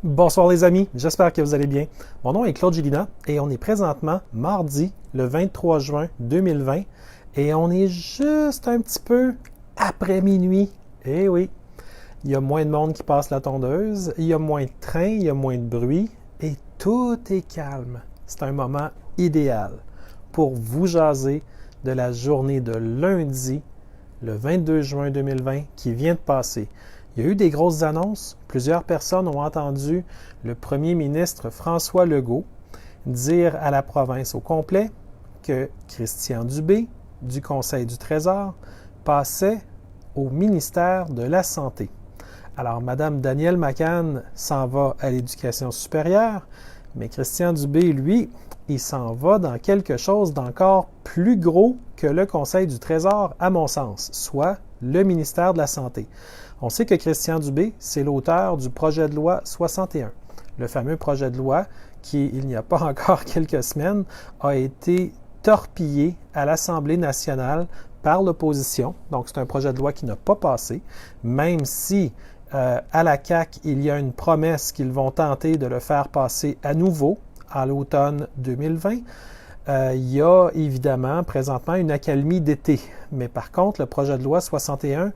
Bonsoir les amis, j'espère que vous allez bien. Mon nom est Claude Gélina et on est présentement mardi le 23 juin 2020 et on est juste un petit peu après minuit. Eh oui, il y a moins de monde qui passe la tondeuse, il y a moins de trains, il y a moins de bruit et tout est calme. C'est un moment idéal pour vous jaser de la journée de lundi, le 22 juin 2020 qui vient de passer. Il y a eu des grosses annonces. Plusieurs personnes ont entendu le premier ministre François Legault dire à la province au complet que Christian Dubé, du Conseil du Trésor, passait au ministère de la Santé. Alors, Mme Danielle McCann s'en va à l'Éducation supérieure, mais Christian Dubé, lui, il s'en va dans quelque chose d'encore plus gros que le Conseil du Trésor, à mon sens, soit le ministère de la Santé. On sait que Christian Dubé, c'est l'auteur du projet de loi 61, le fameux projet de loi qui, il n'y a pas encore quelques semaines, a été torpillé à l'Assemblée nationale par l'opposition. Donc, c'est un projet de loi qui n'a pas passé, même si à la CAQ, il y a une promesse qu'ils vont tenter de le faire passer à nouveau à l'automne 2020. Il y a évidemment présentement une accalmie d'été, mais par contre, le projet de loi 61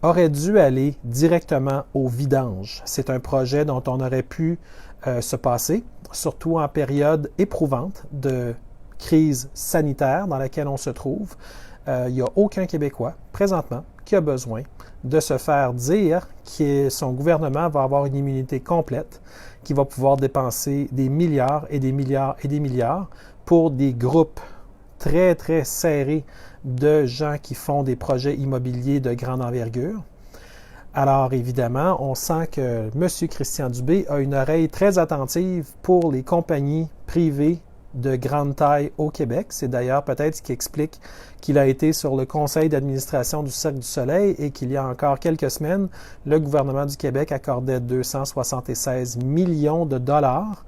aurait dû aller directement au vidange. C'est un projet dont on aurait pu se passer, surtout en période éprouvante de crise sanitaire dans laquelle on se trouve. Il n'y a aucun Québécois, présentement, qui a besoin de se faire dire que son gouvernement va avoir une immunité complète, qu'il va pouvoir dépenser des milliards et des milliards et des milliards pour des groupes très, très serrés de gens qui font des projets immobiliers de grande envergure. Alors, évidemment, on sent que M. Christian Dubé a une oreille très attentive pour les compagnies privées de grande taille au Québec. C'est d'ailleurs peut-être ce qui explique qu'il a été sur le conseil d'administration du Cirque du Soleil et qu'il y a encore quelques semaines, le gouvernement du Québec accordait 276 millions de dollars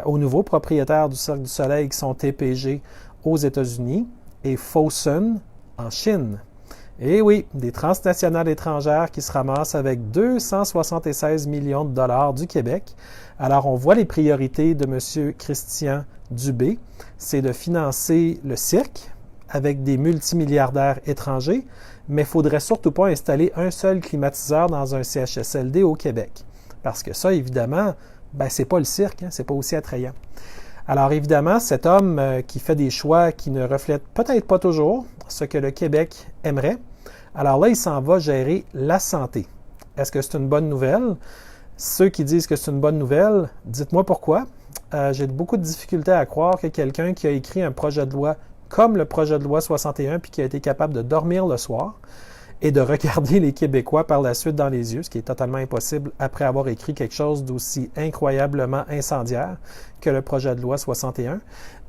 aux nouveaux propriétaires du Cirque du Soleil qui sont TPG aux États-Unis et Fosun en Chine. Et oui, des transnationales étrangères qui se ramassent avec 276 millions de dollars du Québec. Alors, on voit les priorités de M. Christian Dubé, c'est de financer le cirque avec des multimilliardaires étrangers, mais il ne faudrait surtout pas installer un seul climatiseur dans un CHSLD au Québec. Parce que ça, évidemment, c'est pas le cirque, c'est pas aussi attrayant. Alors évidemment, cet homme qui fait des choix qui ne reflètent peut-être pas toujours ce que le Québec aimerait, alors là, il s'en va gérer la santé. Est-ce que c'est une bonne nouvelle? Ceux qui disent que c'est une bonne nouvelle, dites-moi pourquoi. J'ai beaucoup de difficultés à croire que quelqu'un qui a écrit un projet de loi comme le projet de loi 61 puis qui a été capable de dormir le soir et de regarder les Québécois par la suite dans les yeux, ce qui est totalement impossible après avoir écrit quelque chose d'aussi incroyablement incendiaire que le projet de loi 61,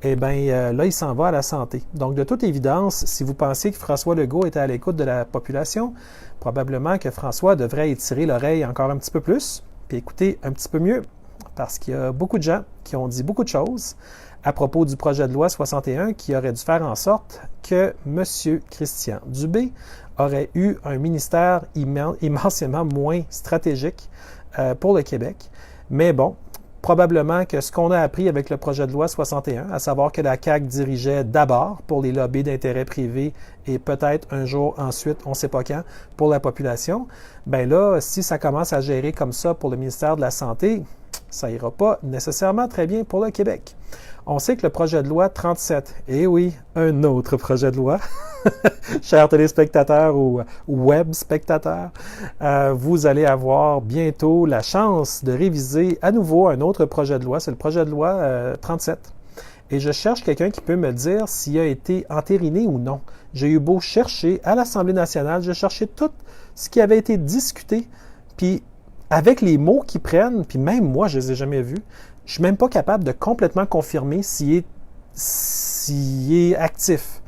eh bien, là, il s'en va à la santé. Donc, de toute évidence, si vous pensez que François Legault était à l'écoute de la population, probablement que François devrait étirer l'oreille encore un petit peu plus, puis écouter un petit peu mieux, parce qu'il y a beaucoup de gens qui ont dit beaucoup de choses à propos du projet de loi 61 qui aurait dû faire en sorte que M. Christian Dubé aurait eu un ministère immensément moins stratégique pour le Québec. Mais bon, probablement que ce qu'on a appris avec le projet de loi 61, à savoir que la CAQ dirigeait d'abord pour les lobbies d'intérêt privé et peut-être un jour ensuite, on ne sait pas quand, pour la population, bien là, si ça commence à gérer comme ça pour le ministère de la Santé, ça ira pas nécessairement très bien pour le Québec. On sait que le projet de loi 37, et oui, un autre projet de loi, chers téléspectateurs ou web spectateurs, vous allez avoir bientôt la chance de réviser à nouveau un autre projet de loi, c'est le projet de loi 37. Et je cherche quelqu'un qui peut me dire s'il a été entériné ou non. J'ai eu beau chercher à l'Assemblée nationale, j'ai cherché tout ce qui avait été discuté, puis avec les mots qu'ils prennent, puis même moi, je ne les ai jamais vus, je ne suis même pas capable de complètement confirmer s'il est actif.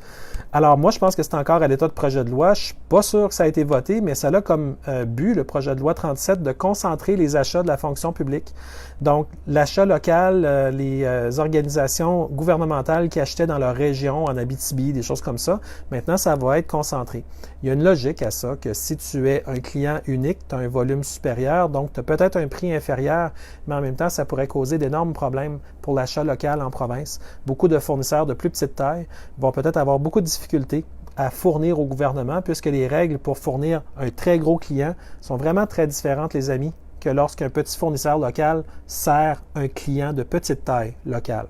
Alors moi, je pense que c'est encore à l'état de projet de loi. Je ne suis pas sûr que ça a été voté, mais ça a comme but, le projet de loi 37, de concentrer les achats de la fonction publique. Donc, l'achat local, les organisations gouvernementales qui achetaient dans leur région, en Abitibi, des choses comme ça, maintenant, ça va être concentré. Il y a une logique à ça, que si tu es un client unique, tu as un volume supérieur, donc tu as peut-être un prix inférieur, mais en même temps, ça pourrait causer d'énormes problèmes pour l'achat local en province. Beaucoup de fournisseurs de plus petite taille vont peut-être avoir beaucoup de difficultés à fournir au gouvernement, puisque les règles pour fournir un très gros client sont vraiment très différentes, les amis, que lorsqu'un petit fournisseur local sert un client de petite taille locale.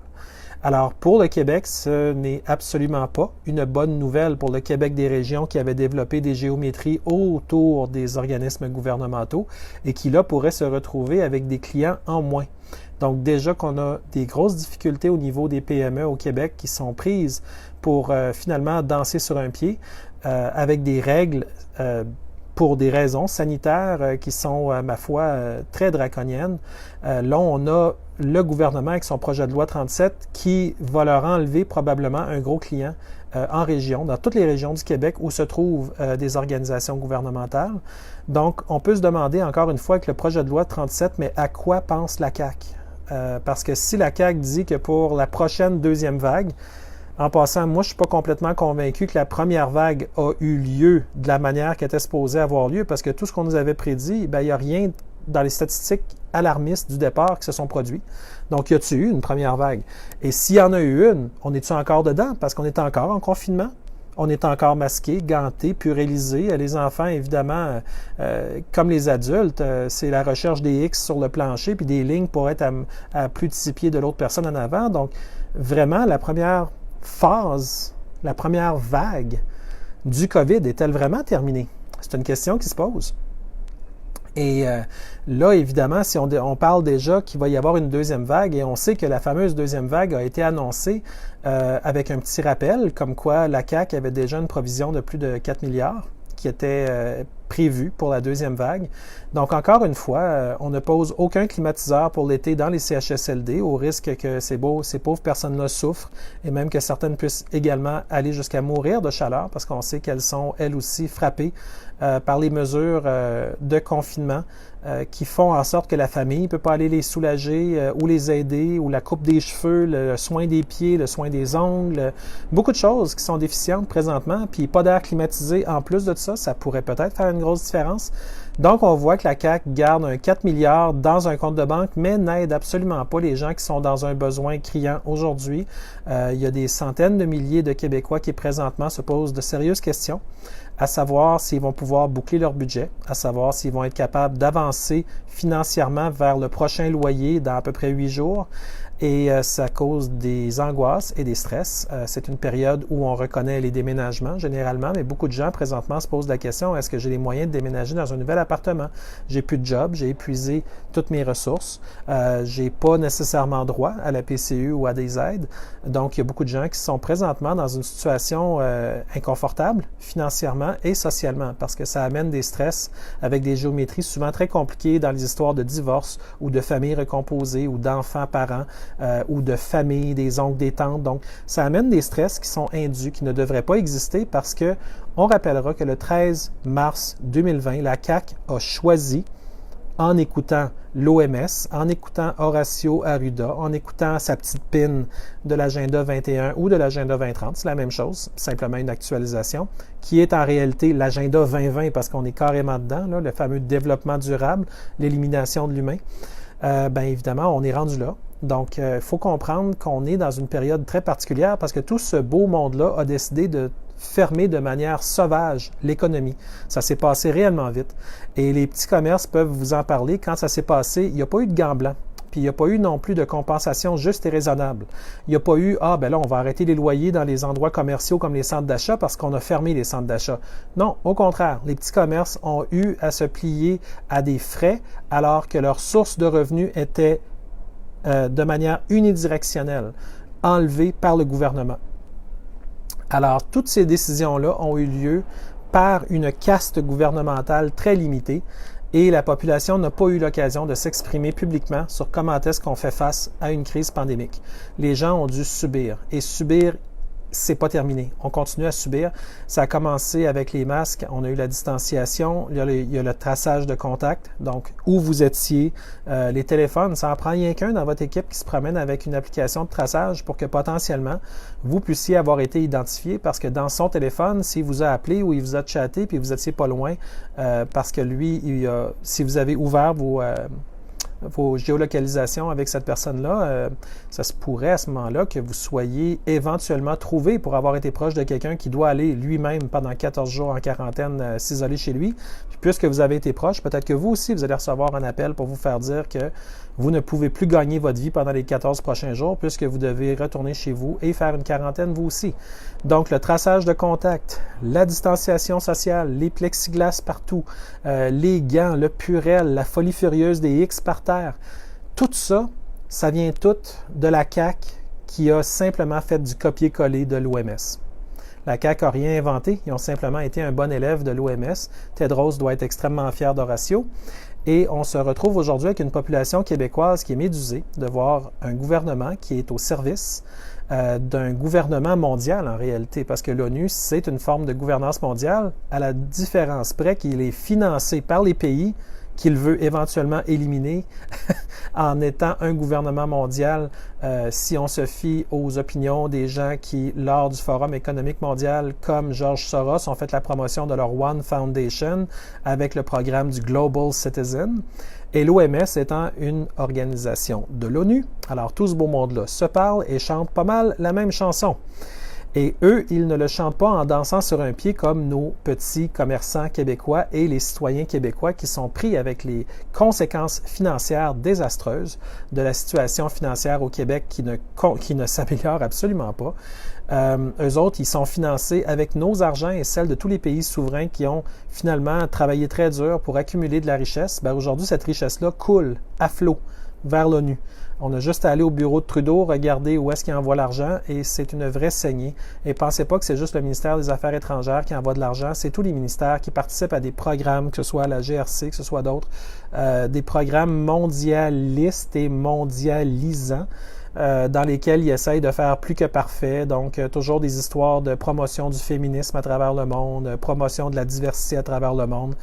Alors, pour le Québec, ce n'est absolument pas une bonne nouvelle pour le Québec des régions qui avait développé des géométries autour des organismes gouvernementaux et qui, là, pourraient se retrouver avec des clients en moins. Donc, déjà qu'on a des grosses difficultés au niveau des PME au Québec qui sont prises pour finalement danser sur un pied avec des règles pour des raisons sanitaires qui sont, ma foi, très draconiennes. Là, on a le gouvernement avec son projet de loi 37 qui va leur enlever probablement un gros client en région, dans toutes les régions du Québec où se trouvent des organisations gouvernementales. Donc, on peut se demander encore une fois avec le projet de loi 37, mais à quoi pense la CAQ? Parce que si la CAQ dit que pour la prochaine deuxième vague, en passant, moi, je ne suis pas complètement convaincu que la première vague a eu lieu de la manière qu'elle était supposée avoir lieu, parce que tout ce qu'on nous avait prédit, il n'y a rien dans les statistiques alarmistes du départ qui se sont produits. Donc, y a-t-il eu une première vague? Et s'il y en a eu une, on est-tu encore dedans? Parce qu'on est encore en confinement. On est encore masqué, ganté, purélisé. Les enfants, évidemment, comme les adultes, c'est la recherche des X sur le plancher, puis des lignes pour être à plus de 6 pieds de l'autre personne en avant. Donc, vraiment, la première phase, la première vague du COVID est-elle vraiment terminée? C'est une question qui se pose. Et là, évidemment, si on parle déjà qu'il va y avoir une deuxième vague, et on sait que la fameuse deuxième vague a été annoncée avec un petit rappel, comme quoi la CAQ avait déjà une provision de plus de 4 milliards qui était prévue pour la deuxième vague. Donc, encore une fois, on ne pose aucun climatiseur pour l'été dans les CHSLD, au risque que ces pauvres personnes-là souffrent, et même que certaines puissent également aller jusqu'à mourir de chaleur, parce qu'on sait qu'elles sont, elles aussi, frappées par les mesures de confinement qui font en sorte que la famille ne peut pas aller les soulager ou les aider, ou la coupe des cheveux, le soin des pieds, le soin des ongles, beaucoup de choses qui sont déficientes présentement, puis pas d'air climatisé en plus de ça, ça pourrait peut-être faire une grosse différence. Donc, on voit que la CAQ garde un 4 milliards dans un compte de banque, mais n'aide absolument pas les gens qui sont dans un besoin criant aujourd'hui. Il y a des centaines de milliers de Québécois qui présentement se posent de sérieuses questions, à savoir s'ils vont pouvoir boucler leur budget, à savoir s'ils vont être capables d'avancer financièrement vers le prochain loyer dans à peu près 8 jours. Et ça cause des angoisses et des stress. C'est une période où on reconnaît les déménagements généralement, mais beaucoup de gens présentement se posent la question, est-ce que j'ai les moyens de déménager dans un nouvel appartement? J'ai plus de job, j'ai épuisé toutes mes ressources, j'ai pas nécessairement droit à la PCU ou à des aides. Donc, il y a beaucoup de gens qui sont présentement dans une situation inconfortable financièrement et socialement parce que ça amène des stress avec des géométries souvent très compliquées dans les histoires de divorce ou de familles recomposées ou d'enfants-parents. Ou de famille, des oncles, des tantes. Donc, ça amène des stress qui sont indus, qui ne devraient pas exister parce que on rappellera que le 13 mars 2020, la CAQ a choisi, en écoutant l'OMS, en écoutant Horacio Arruda, en écoutant sa petite pin de l'agenda 21 ou de l'agenda 2030, c'est la même chose, simplement une actualisation, qui est en réalité l'agenda 2020 parce qu'on est carrément dedans, là, le fameux développement durable, l'élimination de l'humain. Bien évidemment, on est rendu là. Donc, il faut comprendre qu'on est dans une période très particulière parce que tout ce beau monde-là a décidé de fermer de manière sauvage l'économie. Ça s'est passé réellement vite. Et les petits commerces peuvent vous en parler. Quand ça s'est passé, il n'y a pas eu de gants blancs. Puis il n'y a pas eu non plus de compensation juste et raisonnable. Il n'y a pas eu « Ah, ben là, on va arrêter les loyers dans les endroits commerciaux comme les centres d'achat parce qu'on a fermé les centres d'achat. » Non, au contraire, les petits commerces ont eu à se plier à des frais alors que leur source de revenus était de manière unidirectionnelle, enlevée par le gouvernement. Alors, toutes ces décisions-là ont eu lieu par une caste gouvernementale très limitée et la population n'a pas eu l'occasion de s'exprimer publiquement sur comment est-ce qu'on fait face à une crise pandémique. Les gens ont dû subir. Et subir, c'est pas terminé. On continue à subir. Ça a commencé avec les masques. On a eu la distanciation. Il y a le traçage de contact. Donc, où vous étiez, les téléphones. Ça en prend rien qu'un dans votre équipe qui se promène avec une application de traçage pour que potentiellement, vous puissiez avoir été identifié parce que dans son téléphone, s'il vous a appelé ou il vous a chatté puis vous étiez pas loin, parce que lui, si vous avez ouvert vos géolocalisations avec cette personne-là, ça se pourrait à ce moment-là que vous soyez éventuellement trouvé pour avoir été proche de quelqu'un qui doit aller lui-même pendant 14 jours en quarantaine s'isoler chez lui. Puis puisque vous avez été proche, peut-être que vous aussi, vous allez recevoir un appel pour vous faire dire que vous ne pouvez plus gagner votre vie pendant les 14 prochains jours puisque vous devez retourner chez vous et faire une quarantaine vous aussi. Donc, le traçage de contact, la distanciation sociale, les plexiglas partout, les gants, le Purell, la folie furieuse des X par terre, tout ça, ça vient tout de la CAQ qui a simplement fait du copier-coller de l'OMS. La CAQ n'a rien inventé, ils ont simplement été un bon élève de l'OMS. Tedros doit être extrêmement fier d'Horacio. Et on se retrouve aujourd'hui avec une population québécoise qui est médusée de voir un gouvernement qui est au service d'un gouvernement mondial en réalité, parce que l'ONU, c'est une forme de gouvernance mondiale, à la différence près qu'il est financé par les pays qu'il veut éventuellement éliminer en étant un gouvernement mondial, si on se fie aux opinions des gens qui, lors du Forum économique mondial, comme George Soros, ont fait la promotion de leur One Foundation avec le programme du Global Citizen, et l'OMS étant une organisation de l'ONU. Alors tout ce beau monde-là se parle et chante pas mal la même chanson. Et eux, ils ne le chantent pas en dansant sur un pied comme nos petits commerçants québécois et les citoyens québécois qui sont pris avec les conséquences financières désastreuses de la situation financière au Québec qui ne s'améliore absolument pas. Eux autres, ils sont financés avec nos argents et celles de tous les pays souverains qui ont finalement travaillé très dur pour accumuler de la richesse. Bien, aujourd'hui, cette richesse-là coule à flot vers l'ONU. On a juste à aller au bureau de Trudeau, regarder où est-ce qu'il envoie l'argent et c'est une vraie saignée. Et pensez pas que c'est juste le ministère des Affaires étrangères qui envoie de l'argent, c'est tous les ministères qui participent à des programmes, que ce soit la GRC, que ce soit d'autres, des programmes mondialistes et mondialisants dans lesquels ils essayent de faire plus que parfait. Donc, toujours des histoires de promotion du féminisme à travers le monde, promotion de la diversité à travers le monde.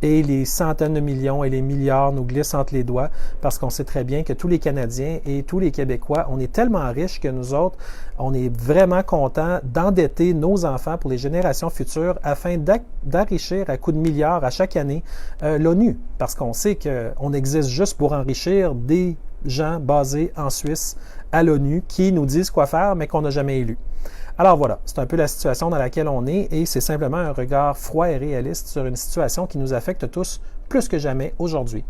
Et les centaines de millions et les milliards nous glissent entre les doigts parce qu'on sait très bien que tous les Canadiens et tous les Québécois, on est tellement riches que nous autres, on est vraiment contents d'endetter nos enfants pour les générations futures afin d'enrichir à coups de milliards à chaque année l'ONU. Parce qu'on sait qu'on existe juste pour enrichir des gens basés en Suisse à l'ONU qui nous disent quoi faire mais qu'on n'a jamais élus. Alors voilà, c'est un peu la situation dans laquelle on est et c'est simplement un regard froid et réaliste sur une situation qui nous affecte tous plus que jamais aujourd'hui.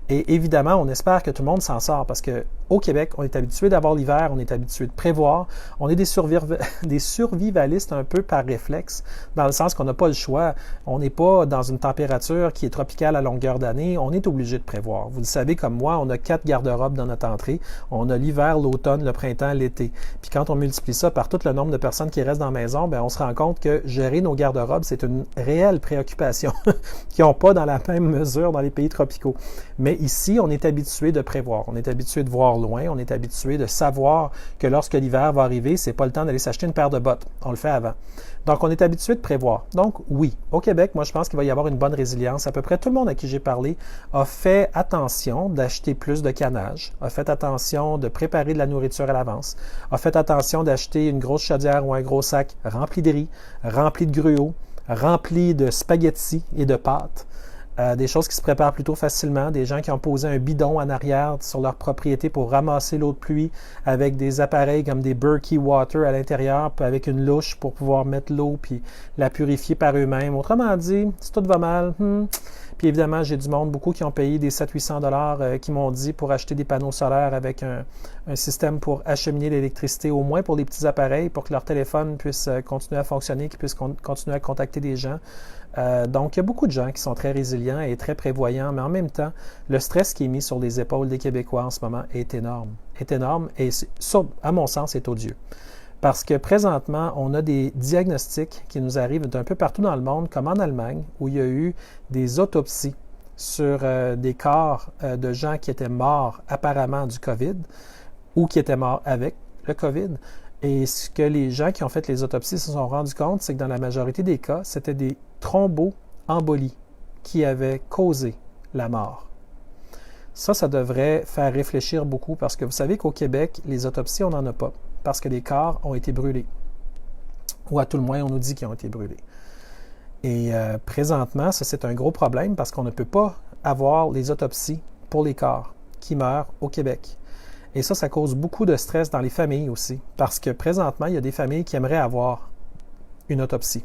Et évidemment, on espère que tout le monde s'en sort parce qu'au Québec, on est habitué d'avoir l'hiver, on est habitué de prévoir, on est des survivalistes un peu par réflexe, dans le sens qu'on n'a pas le choix. On n'est pas dans une température qui est tropicale à longueur d'année, on est obligé de prévoir. Vous le savez comme moi, on a 4 garde-robes dans notre entrée. On a l'hiver, l'automne, le printemps, l'été. Puis quand on multiplie ça par tout le nombre de personnes qui restent dans la maison, bien, on se rend compte que gérer nos garde-robes, c'est une réelle préoccupation qui n'ont pas dans la même mesure dans les pays tropicaux. Mais ici, on est habitué de prévoir, on est habitué de voir loin, on est habitué de savoir que lorsque l'hiver va arriver, c'est pas le temps d'aller s'acheter une paire de bottes. On le fait avant. Donc, on est habitué de prévoir. Donc, oui, au Québec, moi, je pense qu'il va y avoir une bonne résilience. À peu près tout le monde à qui j'ai parlé a fait attention d'acheter plus de canage, a fait attention de préparer de la nourriture à l'avance, a fait attention d'acheter une grosse chaudière ou un gros sac rempli de riz, rempli de gruau, rempli de spaghettis et de pâtes. Des choses qui se préparent plutôt facilement, des gens qui ont posé un bidon en arrière sur leur propriété pour ramasser l'eau de pluie avec des appareils comme des Berkey Water à l'intérieur, puis avec une louche pour pouvoir mettre l'eau puis la purifier par eux-mêmes. Autrement dit, si tout va mal, Puis évidemment, j'ai du monde, beaucoup qui ont payé des 700-800 $ qui m'ont dit pour acheter des panneaux solaires avec un système pour acheminer l'électricité, au moins pour les petits appareils, pour que leur téléphone puisse continuer à fonctionner, qu'ils puissent continuer à contacter des gens. Donc, il y a beaucoup de gens qui sont très résilients et très prévoyants, mais en même temps, le stress qui est mis sur les épaules des Québécois en ce moment est énorme. Et, à mon sens, est odieux. Parce que présentement, on a des diagnostics qui nous arrivent d'un peu partout dans le monde, comme en Allemagne, où il y a eu des autopsies sur des corps de gens qui étaient morts apparemment du COVID ou qui étaient morts avec le COVID. Et ce que les gens qui ont fait les autopsies se sont rendus compte, c'est que dans la majorité des cas, c'était des thromboembolies qui avaient causé la mort. Ça devrait faire réfléchir beaucoup parce que vous savez qu'au Québec, les autopsies, on n'en a pas parce que les corps ont été brûlés. Ou à tout le moins, on nous dit qu'ils ont été brûlés. Et présentement, ça c'est un gros problème parce qu'on ne peut pas avoir les autopsies pour les corps qui meurent au Québec. Et ça cause beaucoup de stress dans les familles aussi parce que présentement, il y a des familles qui aimeraient avoir une autopsie.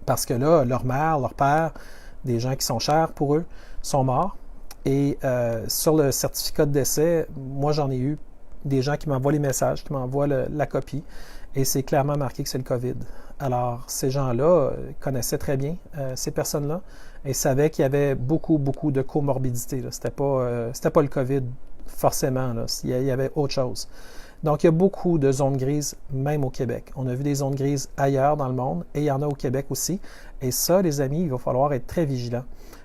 Parce que là, leur mère, leur père, des gens qui sont chers pour eux, sont morts. Et sur le certificat de décès, moi j'en ai eu des gens qui m'envoient les messages, qui m'envoient la copie, et c'est clairement marqué que c'est le COVID. Alors, ces gens-là connaissaient très bien ces personnes-là et savaient qu'il y avait beaucoup de comorbidités. C'était pas le COVID forcément, là. Il y avait autre chose. Donc, il y a beaucoup de zones grises, même au Québec. On a vu des zones grises ailleurs dans le monde, et il y en a au Québec aussi. Et ça, les amis, il va falloir être très vigilant.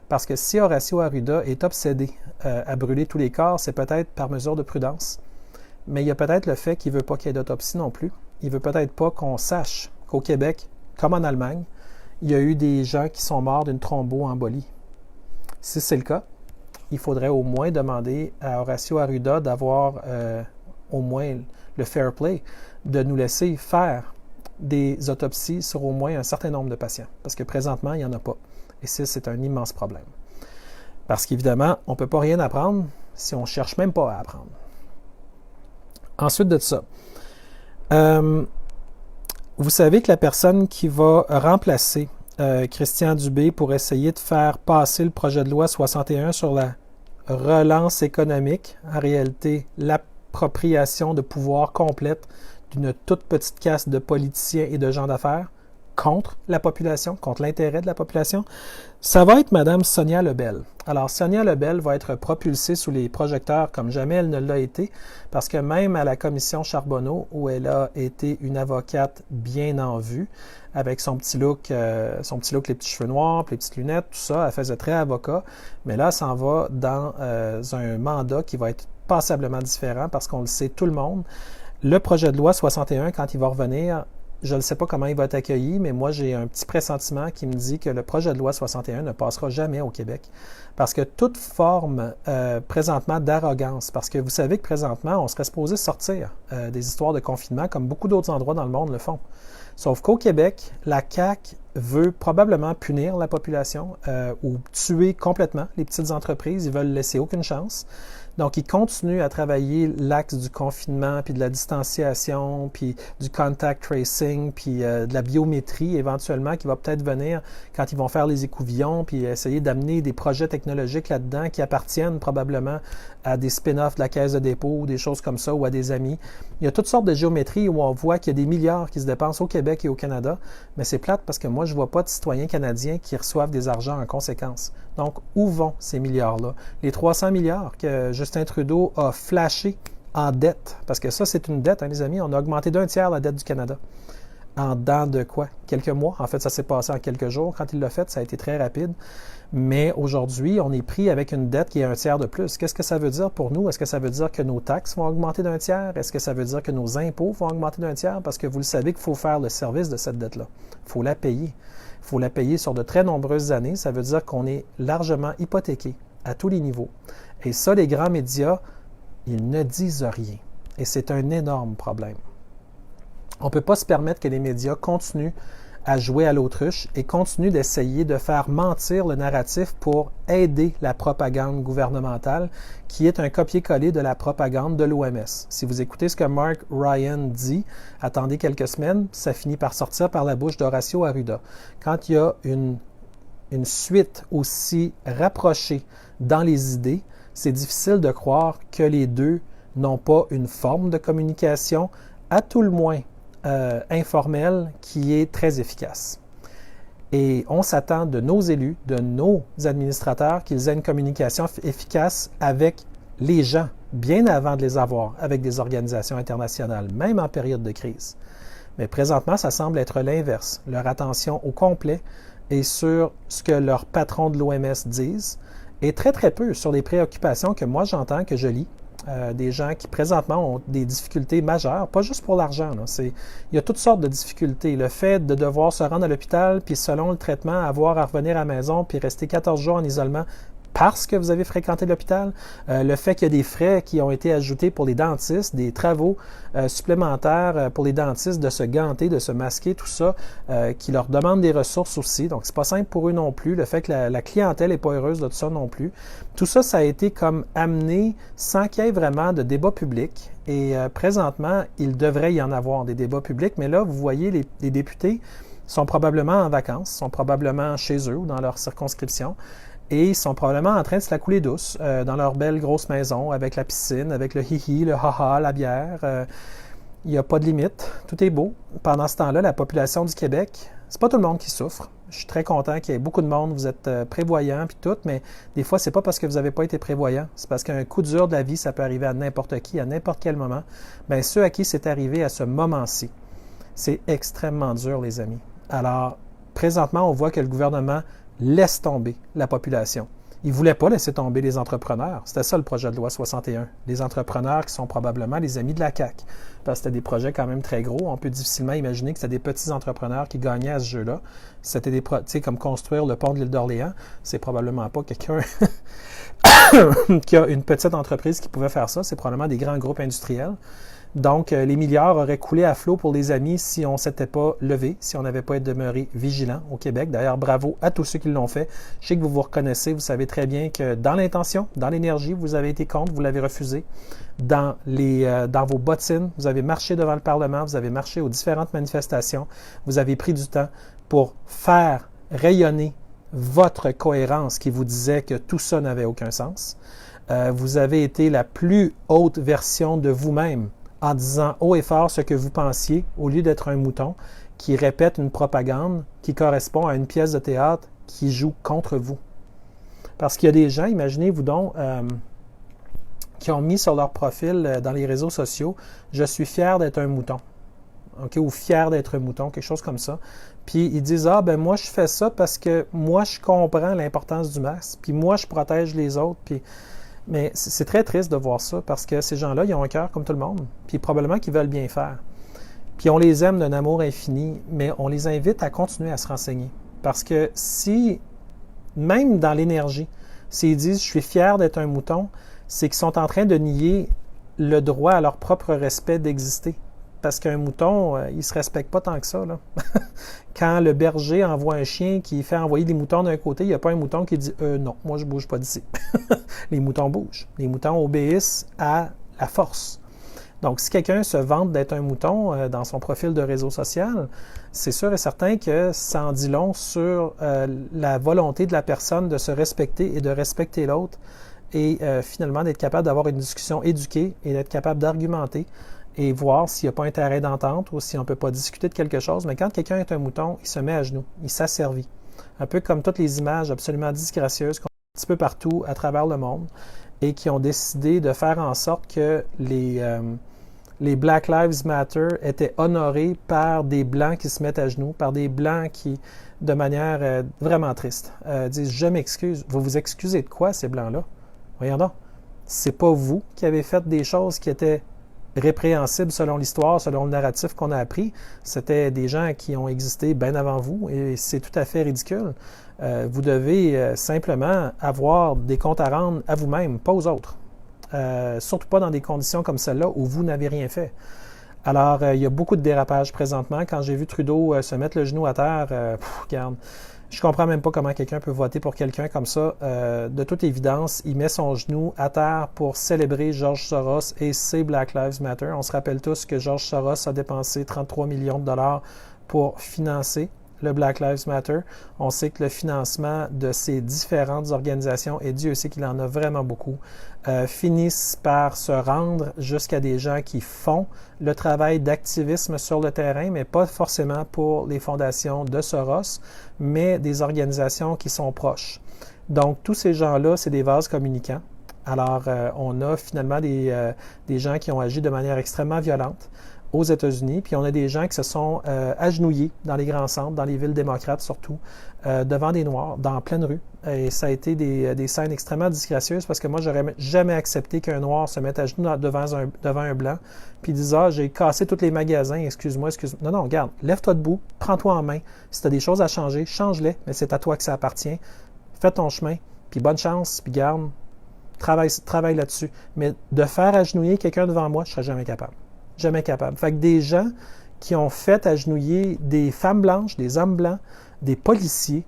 Parce que si Horacio Arruda est obsédé à brûler tous les corps, c'est peut-être par mesure de prudence. Mais il y a peut-être le fait qu'il ne veut pas qu'il y ait d'autopsie non plus. Il ne veut peut-être pas qu'on sache qu'au Québec, comme en Allemagne, il y a eu des gens qui sont morts d'une thromboembolie. Si c'est le cas, il faudrait au moins demander à Horacio Arruda d'avoir au moins le fair play, de nous laisser faire des autopsies sur au moins un certain nombre de patients. Parce que présentement, il n'y en a pas. Et ça, c'est un immense problème. Parce qu'évidemment, on ne peut pas rien apprendre si on ne cherche même pas à apprendre. Ensuite de ça, vous savez que la personne qui va remplacer Christian Dubé pour essayer de faire passer le projet de loi 61 sur la relance économique, en réalité, l'appropriation de pouvoir complète d'une toute petite caste de politiciens et de gens d'affaires contre la population, contre l'intérêt de la population, ça va être Mme Sonia Lebel. Alors, Sonia Lebel va être propulsée sous les projecteurs comme jamais elle ne l'a été, parce que même à la commission Charbonneau, où elle a été une avocate bien en vue, avec son petit look, les petits cheveux noirs, les petites lunettes, tout ça, elle faisait très avocat, mais là, elle s'en va dans un mandat qui va être passablement différent, parce qu'on le sait tout le monde. Le projet de loi 61, quand il va revenir, je ne sais pas comment il va être accueilli, mais moi, j'ai un petit pressentiment qui me dit que le projet de loi 61 ne passera jamais au Québec. Parce que toute forme, présentement, d'arrogance, parce que vous savez que présentement, on serait supposé sortir des histoires de confinement comme beaucoup d'autres endroits dans le monde le font. Sauf qu'au Québec, la CAQ veut probablement punir la population ou tuer complètement les petites entreprises. Ils veulent laisser aucune chance. Donc, ils continuent à travailler l'axe du confinement, puis de la distanciation, puis du contact tracing, puis de la biométrie éventuellement qui va peut-être venir quand ils vont faire les écouvillons, puis essayer d'amener des projets technologiques là-dedans qui appartiennent probablement à des spin-offs de la Caisse de dépôt ou des choses comme ça, ou à des amis. Il y a toutes sortes de géométries où on voit qu'il y a des milliards qui se dépensent au Québec et au Canada, mais c'est plate parce que moi, je ne vois pas de citoyens canadiens qui reçoivent des argents en conséquence. Donc, où vont ces milliards-là? Les 300 milliards que Justin Trudeau a flashé en dette, parce que ça, c'est une dette, hein, les amis, on a augmenté d'1/3 la dette du Canada. En dedans de quoi? Quelques mois. En fait, ça s'est passé en quelques jours. Quand il l'a fait, ça a été très rapide. Mais aujourd'hui, on est pris avec une dette qui est 1/3 de plus. Qu'est-ce que ça veut dire pour nous? Est-ce que ça veut dire que nos taxes vont augmenter d'1/3? Est-ce que ça veut dire que nos impôts vont augmenter d'1/3? Parce que vous le savez qu'il faut faire le service de cette dette-là. Il faut la payer. Il faut la payer sur de très nombreuses années. Ça veut dire qu'on est largement hypothéqué à tous les niveaux. Et ça, les grands médias, ils ne disent rien. Et c'est un énorme problème. On ne peut pas se permettre que les médias continuent à jouer à l'autruche et continuent d'essayer de faire mentir le narratif pour aider la propagande gouvernementale, qui est un copier-coller de la propagande de l'OMS. Si vous écoutez ce que Mark Ryan dit, attendez quelques semaines, ça finit par sortir par la bouche d'Horacio Arruda. Quand il y a une suite aussi rapprochée dans les idées, c'est difficile de croire que les deux n'ont pas une forme de communication, à tout le moins informelle, qui est très efficace. Et on s'attend de nos élus, de nos administrateurs, qu'ils aient une communication efficace avec les gens, bien avant de les avoir, avec des organisations internationales, même en période de crise. Mais présentement, ça semble être l'inverse. Leur attention au complet est sur ce que leurs patrons de l'OMS disent, et très très peu sur les préoccupations que moi j'entends, que je lis, des gens qui présentement ont des difficultés majeures, pas juste pour l'argent. Il y a toutes sortes de difficultés. Le fait de devoir se rendre à l'hôpital, puis selon le traitement, avoir à revenir à la maison, puis rester 14 jours en isolement, parce que vous avez fréquenté l'hôpital, le fait qu'il y a des frais qui ont été ajoutés pour les dentistes, des travaux supplémentaires pour les dentistes de se ganter, de se masquer, tout ça, qui leur demande des ressources aussi. Donc, c'est pas simple pour eux non plus. Le fait que la clientèle n'est pas heureuse de tout ça non plus. Tout ça, ça a été comme amené sans qu'il y ait vraiment de débat public. Et présentement, il devrait y en avoir des débats publics. Mais là, vous voyez, les députés sont probablement en vacances, sont probablement chez eux ou dans leur circonscription. Et ils sont probablement en train de se la couler douce dans leur belle grosse maison avec la piscine, avec le hihi, le haha, la bière. Il n'y a pas de limite. Tout est beau. Pendant ce temps-là, la population du Québec, c'est pas tout le monde qui souffre. Je suis très content qu'il y ait beaucoup de monde. Vous êtes prévoyants puis tout, mais des fois, c'est pas parce que vous n'avez pas été prévoyant. C'est parce qu'un coup dur de la vie, ça peut arriver à n'importe qui, à n'importe quel moment. Bien, ceux à qui c'est arrivé à ce moment-ci, c'est extrêmement dur, les amis. Alors, présentement, on voit que le gouvernement laisse tomber la population. Ils ne voulaient pas laisser tomber les entrepreneurs. C'était ça le projet de loi 61. Les entrepreneurs qui sont probablement les amis de la CAQ. Parce que c'était des projets quand même très gros. On peut difficilement imaginer que c'était des petits entrepreneurs qui gagnaient à ce jeu-là. C'était des projets comme construire le pont de l'île d'Orléans. C'est probablement pas quelqu'un qui a une petite entreprise qui pouvait faire ça. C'est probablement des grands groupes industriels. Donc, les milliards auraient coulé à flot pour les amis si on ne s'était pas levé, si on n'avait pas été demeuré vigilant au Québec. D'ailleurs, bravo à tous ceux qui l'ont fait. Je sais que vous vous reconnaissez, vous savez très bien que dans l'intention, dans l'énergie, vous avez été contre, vous l'avez refusé. Dans vos bottines, vous avez marché devant le Parlement, vous avez marché aux différentes manifestations, vous avez pris du temps pour faire rayonner votre cohérence qui vous disait que tout ça n'avait aucun sens. Vous avez été la plus haute version de vous-même en disant haut et fort ce que vous pensiez, au lieu d'être un mouton qui répète une propagande qui correspond à une pièce de théâtre qui joue contre vous. Parce qu'il y a des gens, imaginez-vous donc, qui ont mis sur leur profil dans les réseaux sociaux « Je suis fier d'être un mouton ». Okay, ou fier d'être un mouton, quelque chose comme ça. Puis ils disent « Ah, ben moi, je fais ça parce que moi, je comprends l'importance du masque, puis moi, je protège les autres, puis... » Mais c'est très triste de voir ça parce que ces gens-là, ils ont un cœur comme tout le monde, puis probablement qu'ils veulent bien faire. Puis on les aime d'un amour infini, mais on les invite à continuer à se renseigner. Parce que si, même dans l'énergie, s'ils disent « je suis fier d'être un mouton », c'est qu'ils sont en train de nier le droit à leur propre respect d'exister. Parce qu'un mouton, il ne se respecte pas tant que ça, là. Quand le berger envoie un chien qui fait envoyer des moutons d'un côté, il n'y a pas un mouton qui dit « non, moi je ne bouge pas d'ici ». Les moutons bougent. Les moutons obéissent à la force. Donc, si quelqu'un se vante d'être un mouton dans son profil de réseau social, c'est sûr et certain que ça en dit long sur la volonté de la personne de se respecter et de respecter l'autre et finalement d'être capable d'avoir une discussion éduquée et d'être capable d'argumenter et voir s'il n'y a pas un terrain d'entente ou si on ne peut pas discuter de quelque chose. Mais quand quelqu'un est un mouton, il se met à genoux, il s'asservit. Un peu comme toutes les images absolument disgracieuses qu'on a un petit peu partout à travers le monde et qui ont décidé de faire en sorte que les Black Lives Matter étaient honorés par des Blancs qui se mettent à genoux, par des Blancs qui, de manière vraiment triste, disent « Je m'excuse ». Vous vous excusez de quoi, ces Blancs-là? Voyons donc. C'est pas vous qui avez fait des choses qui étaient répréhensibles selon l'histoire, selon le narratif qu'on a appris. C'était des gens qui ont existé bien avant vous et c'est tout à fait ridicule. Vous devez simplement avoir des comptes à rendre à vous-même, pas aux autres. Surtout pas dans des conditions comme celle-là où vous n'avez rien fait. Alors, il y a beaucoup de dérapages présentement. Quand j'ai vu Trudeau se mettre le genou à terre, regarde, je comprends même pas comment quelqu'un peut voter pour quelqu'un comme ça. De toute évidence, il met son genou à terre pour célébrer George Soros et ses Black Lives Matter. On se rappelle tous que George Soros a dépensé 33 millions de dollars pour financer le Black Lives Matter. On sait que le financement de ces différentes organisations, et Dieu sait qu'il en a vraiment beaucoup, finissent par se rendre jusqu'à des gens qui font le travail d'activisme sur le terrain, mais pas forcément pour les fondations de Soros, mais des organisations qui sont proches. Donc, tous ces gens-là, c'est des vases communicants. Alors, on a finalement des gens qui ont agi de manière extrêmement violente. aux États-Unis, puis on a des gens qui se sont agenouillés dans les grands centres, dans les villes démocrates surtout, devant des Noirs, dans pleine rue. Et ça a été des scènes extrêmement disgracieuses parce que moi, j'aurais jamais accepté qu'un Noir se mette à genoux devant un Blanc, puis dise « Ah, j'ai cassé tous les magasins, excuse-moi. » Non, non, regarde, lève-toi debout, prends-toi en main. Si tu as des choses à changer, change-les, mais c'est à toi que ça appartient. Fais ton chemin, puis bonne chance, puis garde, travaille là-dessus. Mais de faire agenouiller quelqu'un devant moi, je ne serais jamais capable. Jamais capable. Fait que des gens qui ont fait agenouiller des femmes blanches, des hommes blancs, des policiers,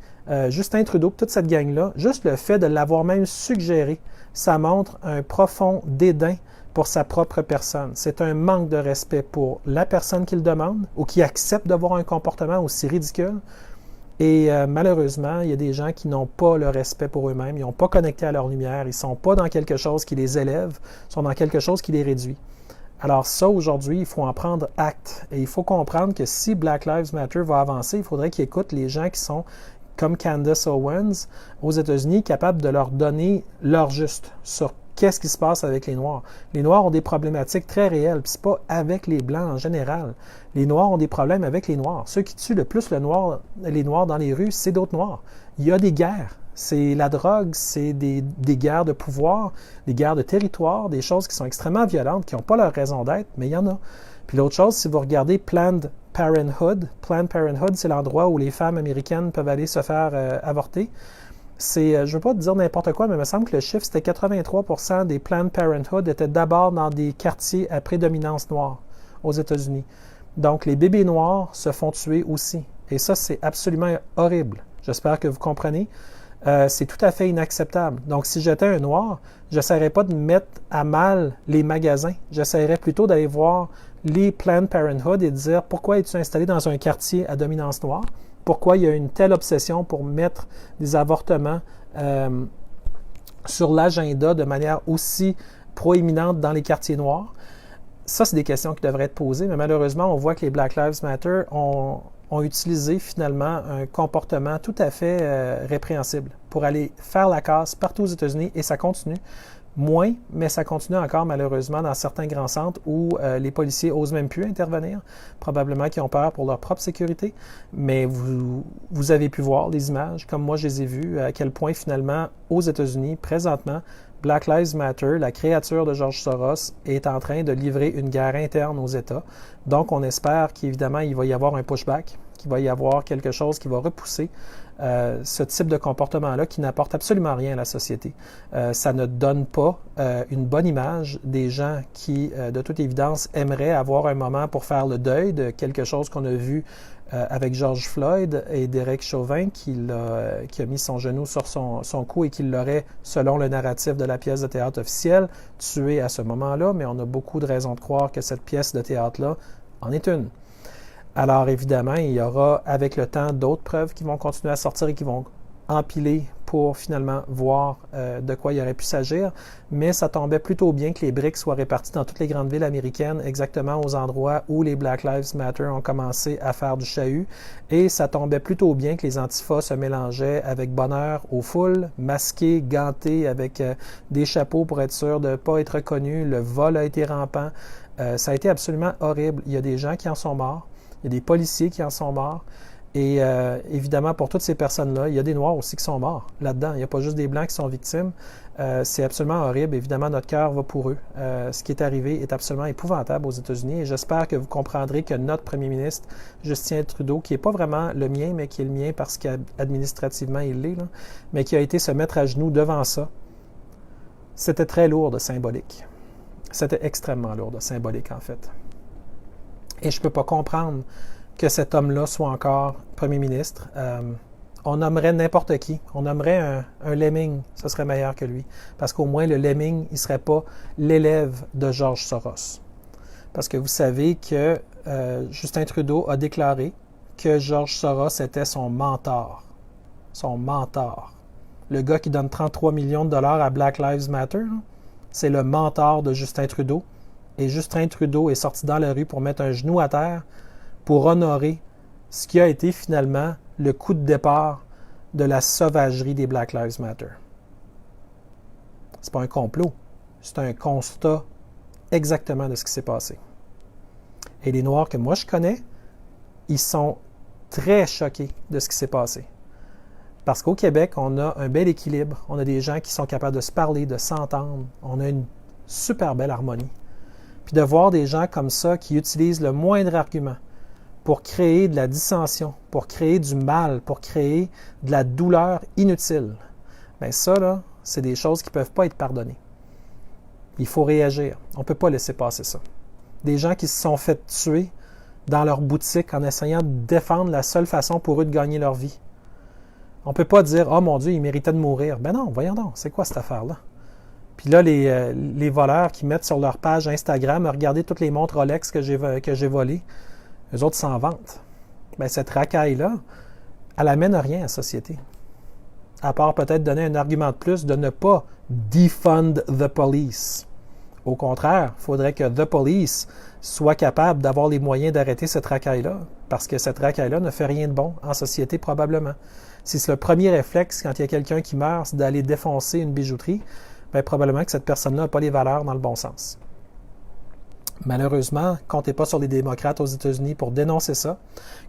Justin Trudeau, toute cette gang-là, juste le fait de l'avoir même suggéré, ça montre un profond dédain pour sa propre personne. C'est un manque de respect pour la personne qui le demande ou qui accepte d'avoir un comportement aussi ridicule. Et malheureusement, il y a des gens qui n'ont pas le respect pour eux-mêmes, ils n'ont pas connecté à leur lumière, ils ne sont pas dans quelque chose qui les élève, ils sont dans quelque chose qui les réduit. Alors ça, aujourd'hui, il faut en prendre acte. Et il faut comprendre que si Black Lives Matter va avancer, il faudrait qu'ils écoutent les gens qui sont, comme Candace Owens, aux États-Unis, capables de leur donner leur juste sur qu'est-ce qui se passe avec les Noirs. Les Noirs ont des problématiques très réelles, puis c'est pas avec les Blancs en général. Les Noirs ont des problèmes avec les Noirs. Ceux qui tuent le plus les Noirs dans les rues, c'est d'autres Noirs. Il y a des guerres. C'est la drogue, c'est des guerres de pouvoir, des guerres de territoire, des choses qui sont extrêmement violentes, qui n'ont pas leur raison d'être, mais il y en a. Puis l'autre chose, si vous regardez Planned Parenthood, c'est l'endroit où les femmes américaines peuvent aller se faire avorter. Je ne veux pas te dire n'importe quoi, mais il me semble que le chiffre, c'était 83% des Planned Parenthood étaient d'abord dans des quartiers à prédominance noire aux États-Unis. Donc, les bébés noirs se font tuer aussi. Et ça, c'est absolument horrible. J'espère que vous comprenez. C'est tout à fait inacceptable. Donc, si j'étais un Noir, je n'essaierais pas de mettre à mal les magasins. J'essaierais plutôt d'aller voir les Planned Parenthood et de dire pourquoi es-tu installé dans un quartier à dominance noire? Pourquoi il y a une telle obsession pour mettre des avortements sur l'agenda de manière aussi proéminente dans les quartiers noirs? Ça, c'est des questions qui devraient être posées, mais malheureusement, on voit que les Black Lives Matter ont utilisé finalement un comportement tout à fait répréhensible pour aller faire la casse partout aux États-Unis et ça continue. Moins, mais ça continue encore malheureusement dans certains grands centres où les policiers osent même plus intervenir, probablement qu'ils ont peur pour leur propre sécurité, mais vous avez pu voir les images, comme moi je les ai vues, à quel point finalement aux États-Unis, présentement, Black Lives Matter, la créature de George Soros, est en train de livrer une guerre interne aux États. Donc, on espère qu'évidemment, il va y avoir un pushback, qu'il va y avoir quelque chose qui va repousser ce type de comportement-là qui n'apporte absolument rien à la société. Ça ne donne pas une bonne image des gens qui, de toute évidence, aimeraient avoir un moment pour faire le deuil de quelque chose qu'on a vu avec George Floyd et Derek Chauvin qui a mis son genou sur son cou et qui l'aurait, selon le narratif de la pièce de théâtre officielle, tué à ce moment-là, mais on a beaucoup de raisons de croire que cette pièce de théâtre-là en est une. Alors évidemment, il y aura avec le temps d'autres preuves qui vont continuer à sortir et qui vont empiler pour finalement voir de quoi il aurait pu s'agir, mais ça tombait plutôt bien que les briques soient réparties dans toutes les grandes villes américaines, exactement aux endroits où les Black Lives Matter ont commencé à faire du chahut, et ça tombait plutôt bien que les antifas se mélangeaient avec bonheur aux foules, masqués, gantés, avec des chapeaux pour être sûr de ne pas être reconnus. Le vol a été rampant. Ça a été absolument horrible. Il y a des gens qui en sont morts, il y a des policiers qui en sont morts. Et évidemment, pour toutes ces personnes-là, il y a des Noirs aussi qui sont morts là-dedans. Il n'y a pas juste des Blancs qui sont victimes. C'est absolument horrible. Évidemment, notre cœur va pour eux. Ce qui est arrivé est absolument épouvantable aux États-Unis. Et j'espère que vous comprendrez que notre premier ministre, Justin Trudeau, qui n'est pas vraiment le mien, mais qui est le mien parce qu'administrativement, il l'est, là, mais qui a été se mettre à genoux devant ça, c'était très lourd de symbolique. C'était extrêmement lourd de symbolique, en fait. Et je ne peux pas comprendre que cet homme-là soit encore premier ministre. On nommerait n'importe qui. On nommerait un lemming, ce serait meilleur que lui. Parce qu'au moins, le lemming, il ne serait pas l'élève de George Soros. Parce que vous savez que Justin Trudeau a déclaré que George Soros était son mentor. Son mentor. Le gars qui donne 33 millions de dollars à Black Lives Matter, c'est le mentor de Justin Trudeau. Et Justin Trudeau est sorti dans la rue pour mettre un genou à terre pour honorer ce qui a été finalement le coup de départ de la sauvagerie des Black Lives Matter. C'est pas un complot, c'est un constat exactement de ce qui s'est passé. Et les Noirs que moi je connais, ils sont très choqués de ce qui s'est passé. Parce qu'au Québec, on a un bel équilibre. On a des gens qui sont capables de se parler, de s'entendre. On a une super belle harmonie. Puis de voir des gens comme ça qui utilisent le moindre argument pour créer de la dissension, pour créer du mal, pour créer de la douleur inutile, bien ça, là, c'est des choses qui ne peuvent pas être pardonnées. Il faut réagir. On ne peut pas laisser passer ça. Des gens qui se sont fait tuer dans leur boutique en essayant de défendre la seule façon pour eux de gagner leur vie. On ne peut pas dire « Oh mon Dieu, il méritait de mourir ». Ben non, voyons donc, c'est quoi cette affaire-là? Puis là, les voleurs qui mettent sur leur page Instagram « Regardez toutes les montres Rolex que j'ai volées », eux autres s'en vantent. Bien, cette racaille-là, elle n'amène rien à la société. À part peut-être donner un argument de plus de ne pas « defund the police ». Au contraire, il faudrait que the police soit capable d'avoir les moyens d'arrêter cette racaille-là, parce que cette racaille-là ne fait rien de bon en société probablement. Si c'est le premier réflexe quand il y a quelqu'un qui meurt, c'est d'aller défoncer une bijouterie, bien probablement que cette personne-là n'a pas les valeurs dans le bon sens. Malheureusement, comptez pas sur les démocrates aux États-Unis pour dénoncer ça.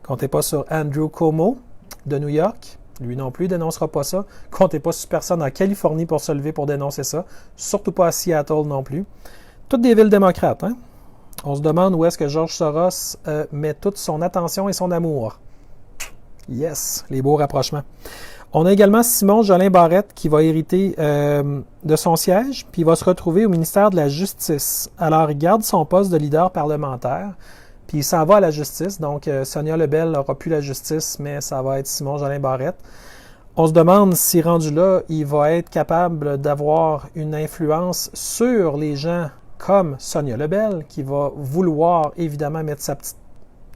Comptez pas sur Andrew Cuomo de New York. Lui non plus dénoncera pas ça. Comptez pas sur personne en Californie pour se lever pour dénoncer ça. Surtout pas à Seattle non plus. Toutes des villes démocrates, hein? On se demande où est-ce que George Soros met toute son attention et son amour. Yes, les beaux rapprochements. On a également Simon Jolin Barrette qui va hériter de son siège, puis il va se retrouver au ministère de la Justice. Alors, il garde son poste de leader parlementaire, puis il s'en va à la justice. Donc, Sonia Lebel n'aura plus la justice, mais ça va être Simon Jolin Barrette. On se demande si, rendu là, il va être capable d'avoir une influence sur les gens comme Sonia Lebel, qui va vouloir, évidemment, mettre sa petite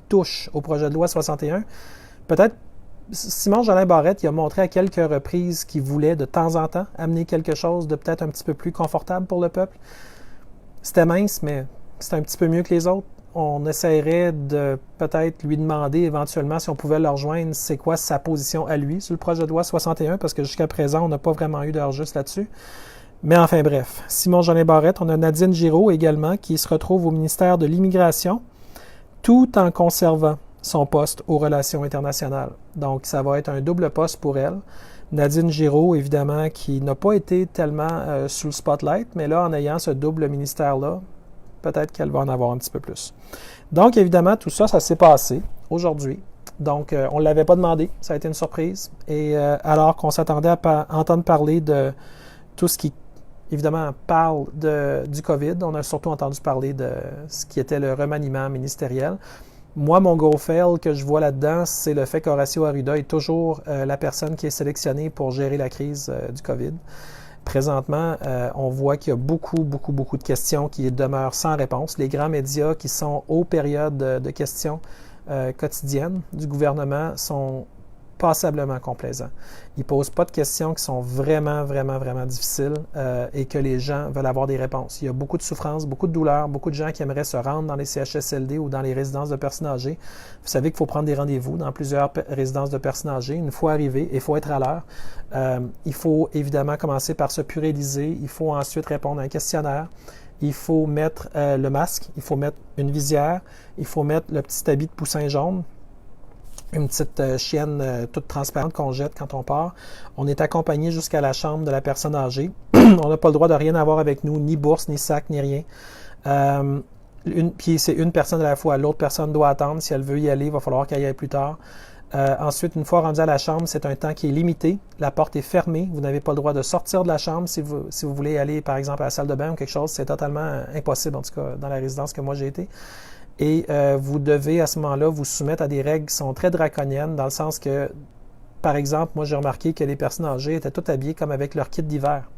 touche au projet de loi 61. Peut-être Simon Jolin Barrette, il a montré à quelques reprises qu'il voulait de temps en temps amener quelque chose de peut-être un petit peu plus confortable pour le peuple. C'était mince, mais c'était un petit peu mieux que les autres. On essaierait de peut-être lui demander éventuellement si on pouvait le rejoindre, c'est quoi sa position à lui sur le projet de loi 61, parce que jusqu'à présent, on n'a pas vraiment eu d'heure juste là-dessus. Mais enfin bref, Simon Jolin Barrette, on a Nadine Giraud également qui se retrouve au ministère de l'Immigration, tout en conservant son poste aux relations internationales. Donc, ça va être un double poste pour elle. Nadine Giraud, évidemment, qui n'a pas été tellement sous le spotlight, mais là, en ayant ce double ministère-là, peut-être qu'elle va en avoir un petit peu plus. Donc, évidemment, tout ça, ça s'est passé aujourd'hui. Donc, on ne l'avait pas demandé. Ça a été une surprise. Et alors qu'on s'attendait à entendre parler de tout ce qui, évidemment, parle du COVID, on a surtout entendu parler de ce qui était le remaniement ministériel. Moi, mon gros fail que je vois là-dedans, c'est le fait qu'Horacio Arruda est toujours la personne qui est sélectionnée pour gérer la crise du COVID. Présentement, on voit qu'il y a beaucoup de questions qui demeurent sans réponse. Les grands médias qui sont aux périodes de questions quotidiennes du gouvernement sont passablement complaisants. Ils ne posent pas de questions qui sont vraiment difficiles et que les gens veulent avoir des réponses. Il y a beaucoup de souffrance, beaucoup de douleur, beaucoup de gens qui aimeraient se rendre dans les CHSLD ou dans les résidences de personnes âgées. Vous savez qu'il faut prendre des rendez-vous dans plusieurs résidences de personnes âgées. Une fois arrivé, il faut être à l'heure. Il faut évidemment commencer par se puriser. Il faut ensuite répondre à un questionnaire. Il faut mettre le masque. Il faut mettre une visière. Il faut mettre le petit habit de poussin jaune. Une petite chienne toute transparente qu'on jette quand on part. On est accompagné jusqu'à la chambre de la personne âgée. On n'a pas le droit de rien avoir avec nous, ni bourse, ni sac, ni rien. Puis c'est une personne à la fois. L'autre personne doit attendre. Si elle veut y aller, il va falloir qu'elle y aille plus tard. Ensuite, une fois rendu à la chambre, c'est un temps qui est limité. La porte est fermée. Vous n'avez pas le droit de sortir de la chambre. Si vous voulez aller, par exemple, à la salle de bain ou quelque chose, c'est totalement impossible, en tout cas, dans la résidence que moi j'ai été. Et vous devez à ce moment-là vous soumettre à des règles qui sont très draconiennes, dans le sens que, par exemple, moi j'ai remarqué que les personnes âgées étaient toutes habillées comme avec leur kit d'hiver.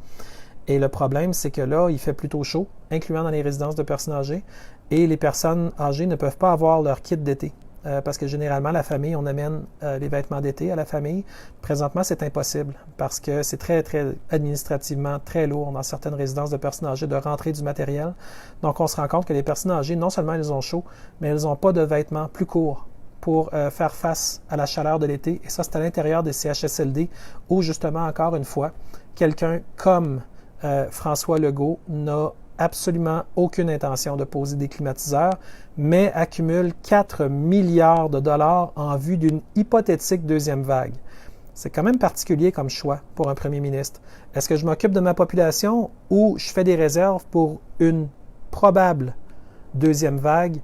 Et le problème, c'est que là, il fait plutôt chaud, incluant dans les résidences de personnes âgées, et les personnes âgées ne peuvent pas avoir leur kit d'été. Parce que généralement, la famille, on amène les vêtements d'été à la famille. Présentement, c'est impossible parce que c'est très administrativement très lourd dans certaines résidences de personnes âgées de rentrer du matériel. Donc, on se rend compte que les personnes âgées, non seulement elles ont chaud, mais elles n'ont pas de vêtements plus courts pour faire face à la chaleur de l'été. Et ça, c'est à l'intérieur des CHSLD où, justement, encore une fois, quelqu'un comme François Legault n'a absolument aucune intention de poser des climatiseurs, mais accumule 4 milliards de dollars en vue d'une hypothétique deuxième vague. C'est quand même particulier comme choix pour un premier ministre. Est-ce que je m'occupe de ma population ou je fais des réserves pour une probable deuxième vague?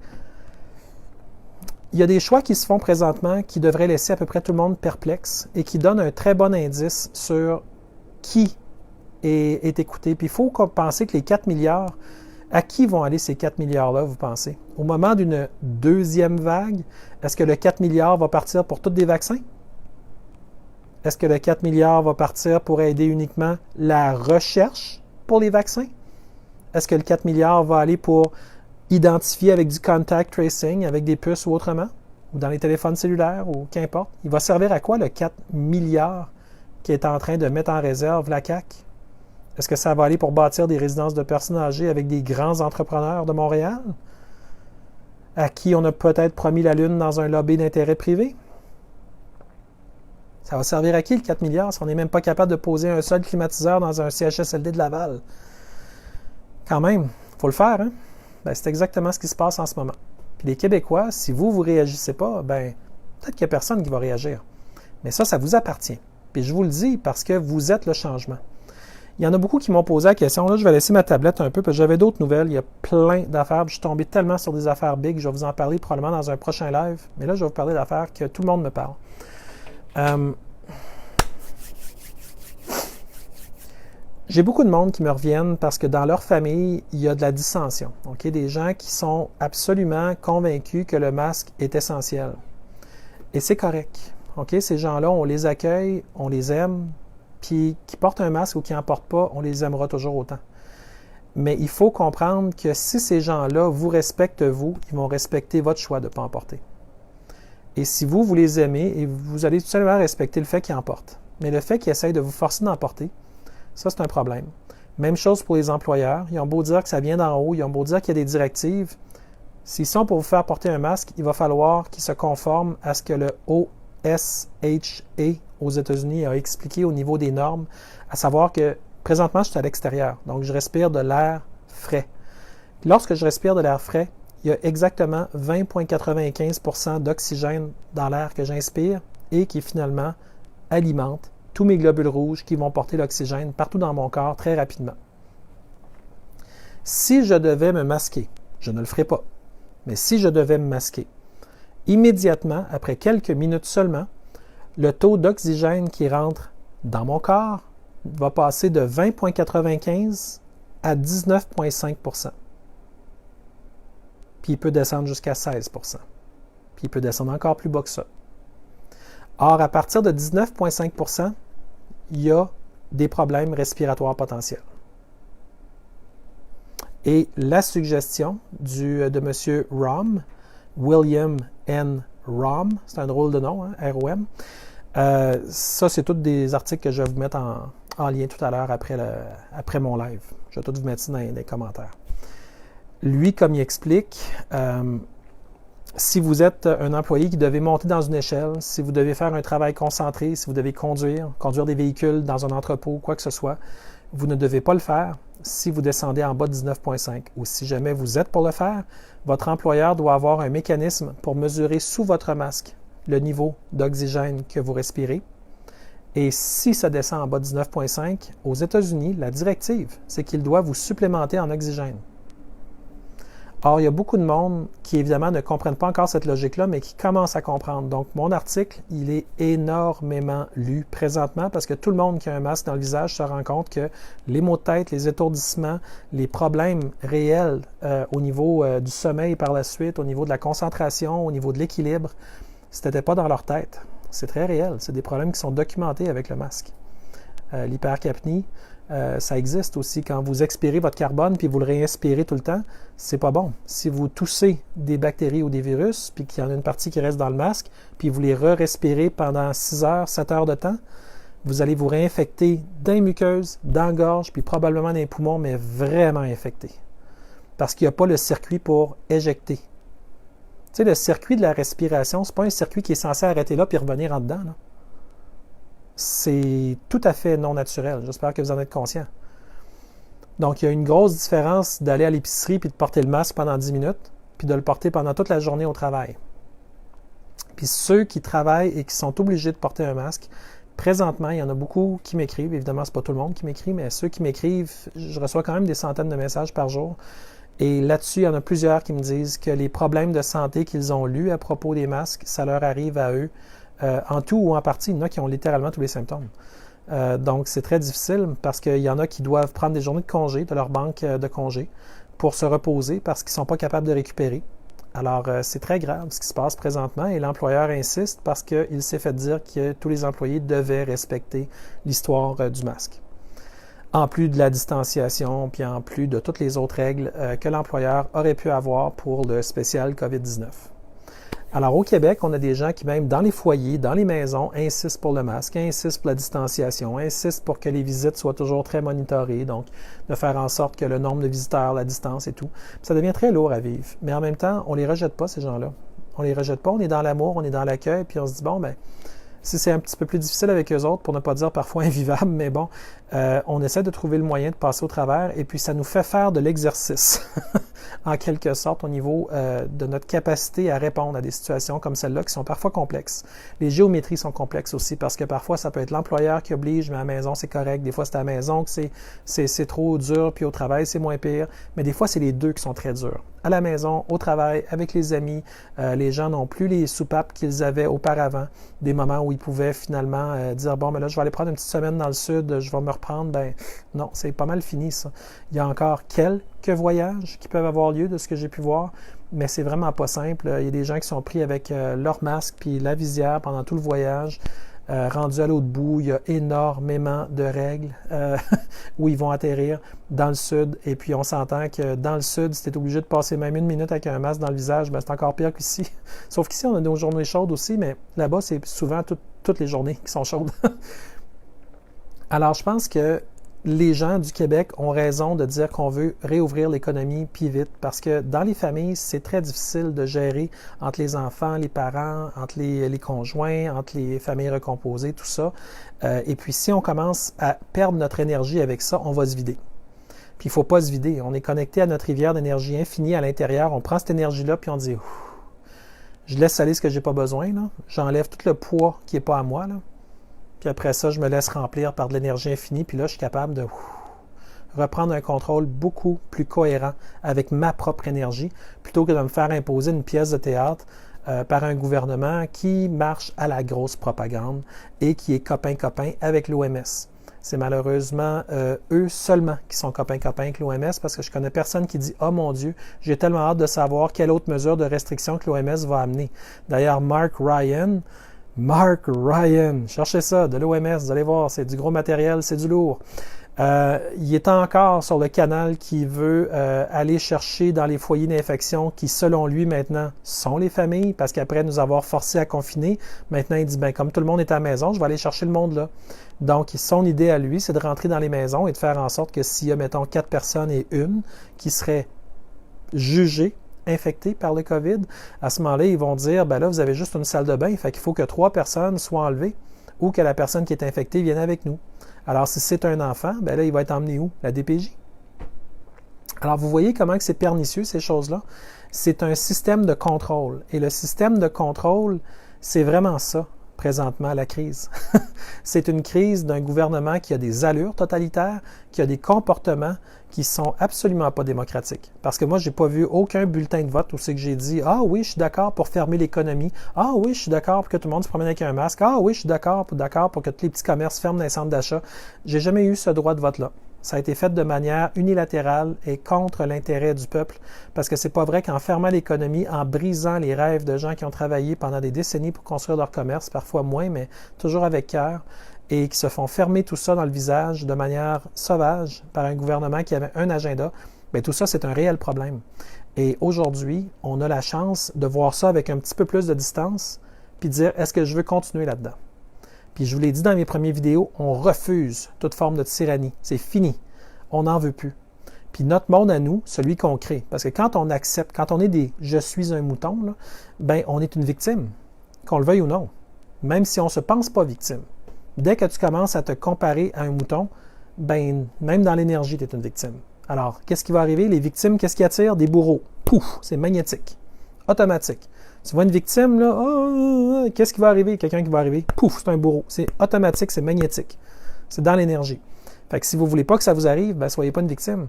Il y a des choix qui se font présentement qui devraient laisser à peu près tout le monde perplexe et qui donnent un très bon indice sur qui est écouté. Puis il faut penser que les 4 milliards, à qui vont aller ces 4 milliards-là, vous pensez? Au moment d'une deuxième vague, est-ce que le 4 milliards va partir pour tous des vaccins? Est-ce que le 4 milliards va partir pour aider uniquement la recherche pour les vaccins? Est-ce que le 4 milliards va aller pour identifier avec du contact tracing, avec des puces ou autrement, ou dans les téléphones cellulaires, ou qu'importe? Il va servir à quoi le 4 milliards qui est en train de mettre en réserve la CAQ? Est-ce que ça va aller pour bâtir des résidences de personnes âgées avec des grands entrepreneurs de Montréal, à qui on a peut-être promis la lune dans un lobby d'intérêt privé? Ça va servir à qui le 4 milliards si on n'est même pas capable de poser un seul climatiseur dans un CHSLD de Laval? Quand même, il faut le faire, hein? Ben, c'est exactement ce qui se passe en ce moment. Puis les Québécois, si vous ne réagissez pas, ben peut-être qu'il n'y a personne qui va réagir. Mais ça vous appartient. Puis je vous le dis parce que vous êtes le changement. Il y en a beaucoup qui m'ont posé la question. Là, je vais laisser ma tablette un peu parce que j'avais d'autres nouvelles. Il y a plein d'affaires. Je suis tombé tellement sur des affaires big. Je vais vous en parler probablement dans un prochain live. Mais là, je vais vous parler d'affaires que tout le monde me parle. J'ai beaucoup de monde qui me reviennent parce que dans leur famille, il y a de la dissension. Okay? Des gens qui sont absolument convaincus que le masque est essentiel. Et c'est correct. Okay? Ces gens-là, on les accueille, on les aime, puis qui portent un masque ou qui n'en portent pas, on les aimera toujours autant. Mais il faut comprendre que si ces gens-là vous respectent, vous, ils vont respecter votre choix de ne pas en porter. Et si vous les aimez, et vous allez tout simplement respecter le fait qu'ils en portent. Mais le fait qu'ils essayent de vous forcer d'en porter, ça, c'est un problème. Même chose pour les employeurs. Ils ont beau dire que ça vient d'en haut, ils ont beau dire qu'il y a des directives. S'ils sont pour vous faire porter un masque, il va falloir qu'ils se conforment à ce que le OSHA aux États-Unis a expliqué au niveau des normes, à savoir que présentement, je suis à l'extérieur, donc je respire de l'air frais. Lorsque je respire de l'air frais, il y a exactement 20,95% d'oxygène dans l'air que j'inspire et qui finalement alimente tous mes globules rouges qui vont porter l'oxygène partout dans mon corps très rapidement. Si je devais me masquer, je ne le ferai pas, mais si je devais me masquer, immédiatement, après quelques minutes seulement, le taux d'oxygène qui rentre dans mon corps va passer de 20,95 à 19,5 %. Puis il peut descendre jusqu'à 16 %. Puis il peut descendre encore plus bas que ça. Or, à partir de 19,5 %, il y a des problèmes respiratoires potentiels. Et la suggestion de M. Romm, William N. Romm, c'est un drôle de nom, hein, R-O-M, ça, c'est tous des articles que je vais vous mettre en lien tout à l'heure après mon live. Je vais tout vous mettre ça dans les commentaires. Lui, comme il explique, si vous êtes un employé qui devez monter dans une échelle, si vous devez faire un travail concentré, si vous devez conduire des véhicules dans un entrepôt, quoi que ce soit, vous ne devez pas le faire si vous descendez en bas de 19,5. Ou si jamais vous êtes pour le faire, votre employeur doit avoir un mécanisme pour mesurer sous votre masque le niveau d'oxygène que vous respirez. Et si ça descend en bas de 19,5, aux États-Unis, la directive, c'est qu'il doit vous supplémenter en oxygène. Or, il y a beaucoup de monde qui, évidemment, ne comprennent pas encore cette logique-là, mais qui commencent à comprendre. Donc, mon article, il est énormément lu présentement parce que tout le monde qui a un masque dans le visage se rend compte que les maux de tête, les étourdissements, les problèmes réels au niveau du sommeil par la suite, au niveau de la concentration, au niveau de l'équilibre, ce n'était pas dans leur tête. C'est très réel. C'est des problèmes qui sont documentés avec le masque. L'hypercapnie, ça existe aussi. Quand vous expirez votre carbone puis vous le réinspirez tout le temps, c'est pas bon. Si vous toussez des bactéries ou des virus, puis qu'il y en a une partie qui reste dans le masque, puis vous les re-respirez pendant 6 heures, 7 heures de temps, vous allez vous réinfecter dans les muqueuses, dans la gorge, puis probablement dans les poumons, mais vraiment infecté. Parce qu'il n'y a pas le circuit pour éjecter. Tu sais, le circuit de la respiration, c'est pas un circuit qui est censé arrêter là puis revenir en dedans, là. C'est tout à fait non naturel. J'espère que vous en êtes conscient. Donc, il y a une grosse différence d'aller à l'épicerie puis de porter le masque pendant 10 minutes, puis de le porter pendant toute la journée au travail. Puis ceux qui travaillent et qui sont obligés de porter un masque, présentement, il y en a beaucoup qui m'écrivent. Évidemment, c'est pas tout le monde qui m'écrit, mais ceux qui m'écrivent, je reçois quand même des centaines de messages par jour. Et là-dessus, il y en a plusieurs qui me disent que les problèmes de santé qu'ils ont lus à propos des masques, ça leur arrive à eux, en tout ou en partie. Il y en a qui ont littéralement tous les symptômes. Donc, c'est très difficile parce qu'il y en a qui doivent prendre des journées de congé de leur banque de congé pour se reposer parce qu'ils ne sont pas capables de récupérer. Alors, c'est très grave ce qui se passe présentement et l'employeur insiste parce qu'il s'est fait dire que tous les employés devaient respecter l'histoire du masque. En plus de la distanciation, puis en plus de toutes les autres règles que l'employeur aurait pu avoir pour le spécial COVID-19. Alors, au Québec, on a des gens qui, même dans les foyers, dans les maisons, insistent pour le masque, insistent pour la distanciation, insistent pour que les visites soient toujours très monitorées, donc de faire en sorte que le nombre de visiteurs, la distance et tout. Puis ça devient très lourd à vivre. Mais en même temps, on ne les rejette pas, ces gens-là. On ne les rejette pas, on est dans l'amour, on est dans l'accueil, puis on se dit, bon, ben si c'est un petit peu plus difficile avec eux autres, pour ne pas dire parfois invivable, mais bon, on essaie de trouver le moyen de passer au travers et puis ça nous fait faire de l'exercice, en quelque sorte, au niveau de notre capacité à répondre à des situations comme celle-là qui sont parfois complexes. Les géométries sont complexes aussi parce que parfois ça peut être l'employeur qui oblige, mais à la maison c'est correct. Des fois c'est à la maison que c'est trop dur, puis au travail c'est moins pire, mais des fois c'est les deux qui sont très durs. À la maison, au travail, avec les amis, les gens n'ont plus les soupapes qu'ils avaient auparavant, des moments où ils pouvaient finalement dire « Bon, mais là, je vais aller prendre une petite semaine dans le sud, je vais me reprendre. » Ben non, c'est pas mal fini, ça. Il y a encore quelques voyages qui peuvent avoir lieu de ce que j'ai pu voir, mais c'est vraiment pas simple. Il y a des gens qui sont pris avec leur masque puis la visière pendant tout le voyage. Rendu à l'autre bout, il y a énormément de règles où ils vont atterrir dans le sud. Et puis, on s'entend que dans le sud, si tu es obligé de passer même une minute avec un masque dans le visage, ben, c'est encore pire qu'ici. Sauf qu'ici, on a nos journées chaudes aussi, mais là-bas, c'est souvent toutes les journées qui sont chaudes. Alors, je pense que les gens du Québec ont raison de dire qu'on veut réouvrir l'économie puis vite parce que dans les familles, c'est très difficile de gérer entre les enfants, les parents, entre les conjoints, entre les familles recomposées, tout ça. Et puis si on commence à perdre notre énergie avec ça, on va se vider. Puis il ne faut pas se vider. On est connecté à notre rivière d'énergie infinie à l'intérieur. On prend cette énergie-là puis on dit « Je laisse aller ce que j'ai pas besoin. J'enlève tout le poids qui n'est pas à moi. » Puis après ça, je me laisse remplir par de l'énergie infinie. Puis là, je suis capable de reprendre un contrôle beaucoup plus cohérent avec ma propre énergie, plutôt que de me faire imposer une pièce de théâtre par un gouvernement qui marche à la grosse propagande et qui est copain-copain avec l'OMS. C'est malheureusement eux seulement qui sont copains-copains avec l'OMS parce que je connais personne qui dit « Oh mon Dieu, j'ai tellement hâte de savoir quelle autre mesure de restriction que l'OMS va amener. » D'ailleurs, Mark Ryan, cherchez ça, de l'OMS, vous allez voir, c'est du gros matériel, c'est du lourd. Il est encore sur le canal qui veut aller chercher dans les foyers d'infection qui, selon lui, maintenant, sont les familles, parce qu'après nous avoir forcés à confiner, maintenant il dit, ben comme tout le monde est à la maison, je vais aller chercher le monde là. Donc, son idée à lui, c'est de rentrer dans les maisons et de faire en sorte que s'il y a, mettons, 4 personnes et une qui seraient jugées infectés par le COVID, à ce moment-là, ils vont dire, ben là, vous avez juste une salle de bain, fait qu'il faut que 3 personnes soient enlevées ou que la personne qui est infectée vienne avec nous. Alors, si c'est un enfant, ben là, il va être emmené où? La DPJ. Alors, vous voyez comment c'est pernicieux, ces choses-là? C'est un système de contrôle. Et le système de contrôle, c'est vraiment ça, présentement, la crise. C'est une crise d'un gouvernement qui a des allures totalitaires, qui a des comportements qui sont absolument pas démocratiques. Parce que moi, j'ai pas vu aucun bulletin de vote où c'est que j'ai dit « Ah oui, je suis d'accord pour fermer l'économie. Ah oui, je suis d'accord pour que tout le monde se promène avec un masque. Ah oui, je suis d'accord pour que tous les petits commerces ferment dans les centres d'achat. » J'ai jamais eu ce droit de vote-là. Ça a été fait de manière unilatérale et contre l'intérêt du peuple, parce que c'est pas vrai qu'en fermant l'économie, en brisant les rêves de gens qui ont travaillé pendant des décennies pour construire leur commerce, parfois moins, mais toujours avec cœur, et qui se font fermer tout ça dans le visage de manière sauvage par un gouvernement qui avait un agenda, bien, tout ça, c'est un réel problème. Et aujourd'hui, on a la chance de voir ça avec un petit peu plus de distance, puis de dire, est-ce que je veux continuer là-dedans? Puis je vous l'ai dit dans mes premières vidéos, on refuse toute forme de tyrannie. C'est fini. On n'en veut plus. Puis notre monde à nous, celui qu'on crée. Parce que quand on accepte, quand on est des « je suis un mouton », là, ben on est une victime, qu'on le veuille ou non. Même si on ne se pense pas victime. Dès que tu commences à te comparer à un mouton, ben, même dans l'énergie, tu es une victime. Alors, qu'est-ce qui va arriver? Les victimes, qu'est-ce qui attire? Des bourreaux. Pouf! C'est magnétique. Automatique. Tu vois une victime, là, qu'est-ce qui va arriver? Quelqu'un qui va arriver, pouf, c'est un bourreau. C'est automatique, c'est magnétique. C'est dans l'énergie. Fait que si vous ne voulez pas que ça vous arrive, ben, soyez pas une victime.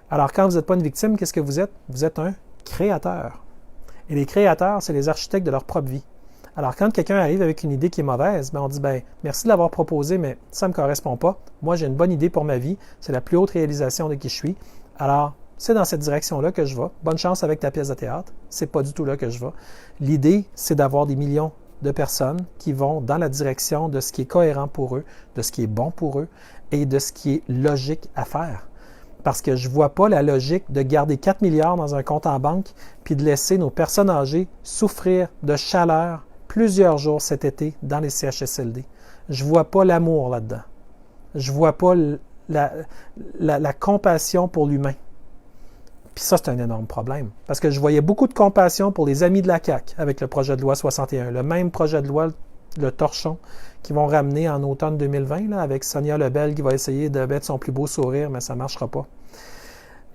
Alors, quand vous n'êtes pas une victime, qu'est-ce que vous êtes? Vous êtes un créateur. Et les créateurs, c'est les architectes de leur propre vie. Alors, quand quelqu'un arrive avec une idée qui est mauvaise, ben, on dit, ben, merci de l'avoir proposé, mais ça ne me correspond pas. Moi, j'ai une bonne idée pour ma vie. C'est la plus haute réalisation de qui je suis. Alors, c'est dans cette direction-là que je vais. Bonne chance avec ta pièce de théâtre. C'est pas du tout là que je vais. L'idée, c'est d'avoir des millions de personnes qui vont dans la direction de ce qui est cohérent pour eux, de ce qui est bon pour eux et de ce qui est logique à faire. Parce que je ne vois pas la logique de garder 4 milliards dans un compte en banque puis de laisser nos personnes âgées souffrir de chaleur plusieurs jours cet été dans les CHSLD. Je ne vois pas l'amour là-dedans. Je ne vois pas la compassion pour l'humain. Puis ça, c'est un énorme problème. Parce que je voyais beaucoup de compassion pour les amis de la CAQ avec le projet de loi 61. Le même projet de loi, le torchon, qu'ils vont ramener en automne 2020, là, avec Sonia Lebel qui va essayer de mettre son plus beau sourire, mais ça ne marchera pas.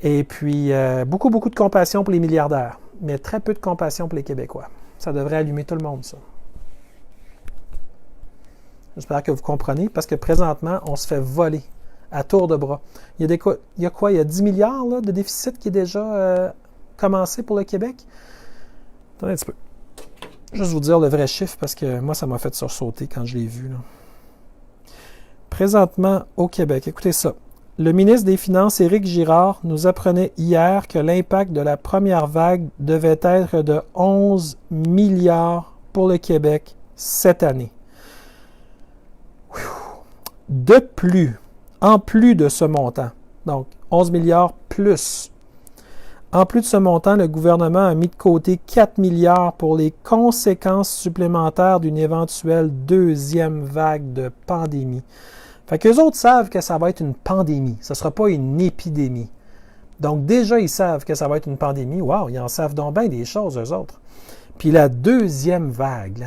Et puis, beaucoup de compassion pour les milliardaires, mais très peu de compassion pour les Québécois. Ça devrait allumer tout le monde, ça. J'espère que vous comprenez, parce que présentement, on se fait voler à tour de bras. Il y a quoi? Il y a 10 milliards là, de déficit qui est déjà commencé pour le Québec? Attendez un petit peu. Juste vous dire le vrai chiffre, parce que moi, ça m'a fait sursauter quand je l'ai vu, là. Présentement, au Québec, écoutez ça. Le ministre des Finances, Éric Girard, nous apprenait hier que l'impact de la première vague devait être de 11 milliards pour le Québec cette année. En plus de ce montant, donc 11 milliards plus, en plus de ce montant, le gouvernement a mis de côté 4 milliards pour les conséquences supplémentaires d'une éventuelle deuxième vague de pandémie. Fait qu'eux autres savent que ça va être une pandémie. Ce ne sera pas une épidémie. Donc déjà, ils savent que ça va être une pandémie. Wow, ils en savent donc bien des choses, eux autres. Puis la deuxième vague.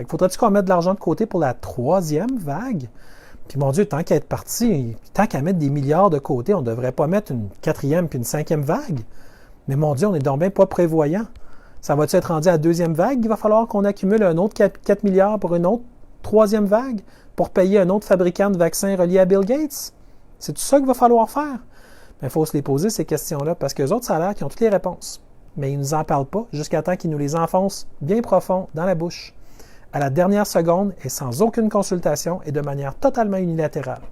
Faudrait-tu qu'on mette de l'argent de côté pour la troisième vague? Puis mon Dieu, tant qu'à être parti, tant qu'à mettre des milliards de côté, on ne devrait pas mettre une quatrième puis une cinquième vague. Mais mon Dieu, on n'est donc bien pas prévoyant. Ça va-tu être rendu à la deuxième vague? Il va falloir qu'on accumule un autre 4 milliards pour une autre troisième vague pour payer un autre fabricant de vaccins relié à Bill Gates? C'est tout ça qu'il va falloir faire? Il faut se les poser, ces questions-là, parce qu'eux autres, ça a l'air qu'ils ont toutes les réponses. Mais ils ne nous en parlent pas jusqu'à temps qu'ils nous les enfoncent bien profond dans la bouche, à la dernière seconde et sans aucune consultation et de manière totalement unilatérale.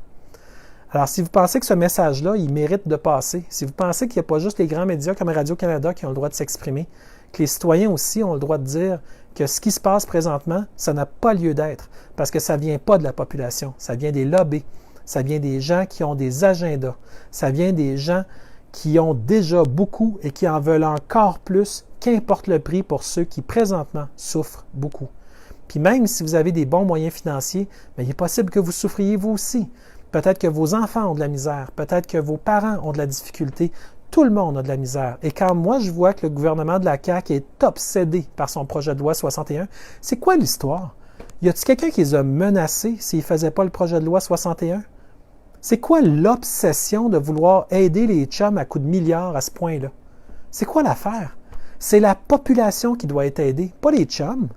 Alors, si vous pensez que ce message-là, il mérite de passer, si vous pensez qu'il n'y a pas juste les grands médias comme Radio-Canada qui ont le droit de s'exprimer, que les citoyens aussi ont le droit de dire que ce qui se passe présentement, ça n'a pas lieu d'être, parce que ça ne vient pas de la population, ça vient des lobbies, ça vient des gens qui ont des agendas, ça vient des gens qui ont déjà beaucoup et qui en veulent encore plus, qu'importe le prix pour ceux qui présentement souffrent beaucoup. Puis même si vous avez des bons moyens financiers, bien, il est possible que vous souffriez vous aussi. Peut-être que vos enfants ont de la misère, peut-être que vos parents ont de la difficulté. Tout le monde a de la misère. Et quand moi, je vois que le gouvernement de la CAQ est obsédé par son projet de loi 61, c'est quoi l'histoire? Y a-t-il quelqu'un qui les a menacés s'ils ne faisaient pas le projet de loi 61? C'est quoi l'obsession de vouloir aider les chums à coups de milliards à ce point-là? C'est quoi l'affaire? C'est la population qui doit être aidée, pas les chums.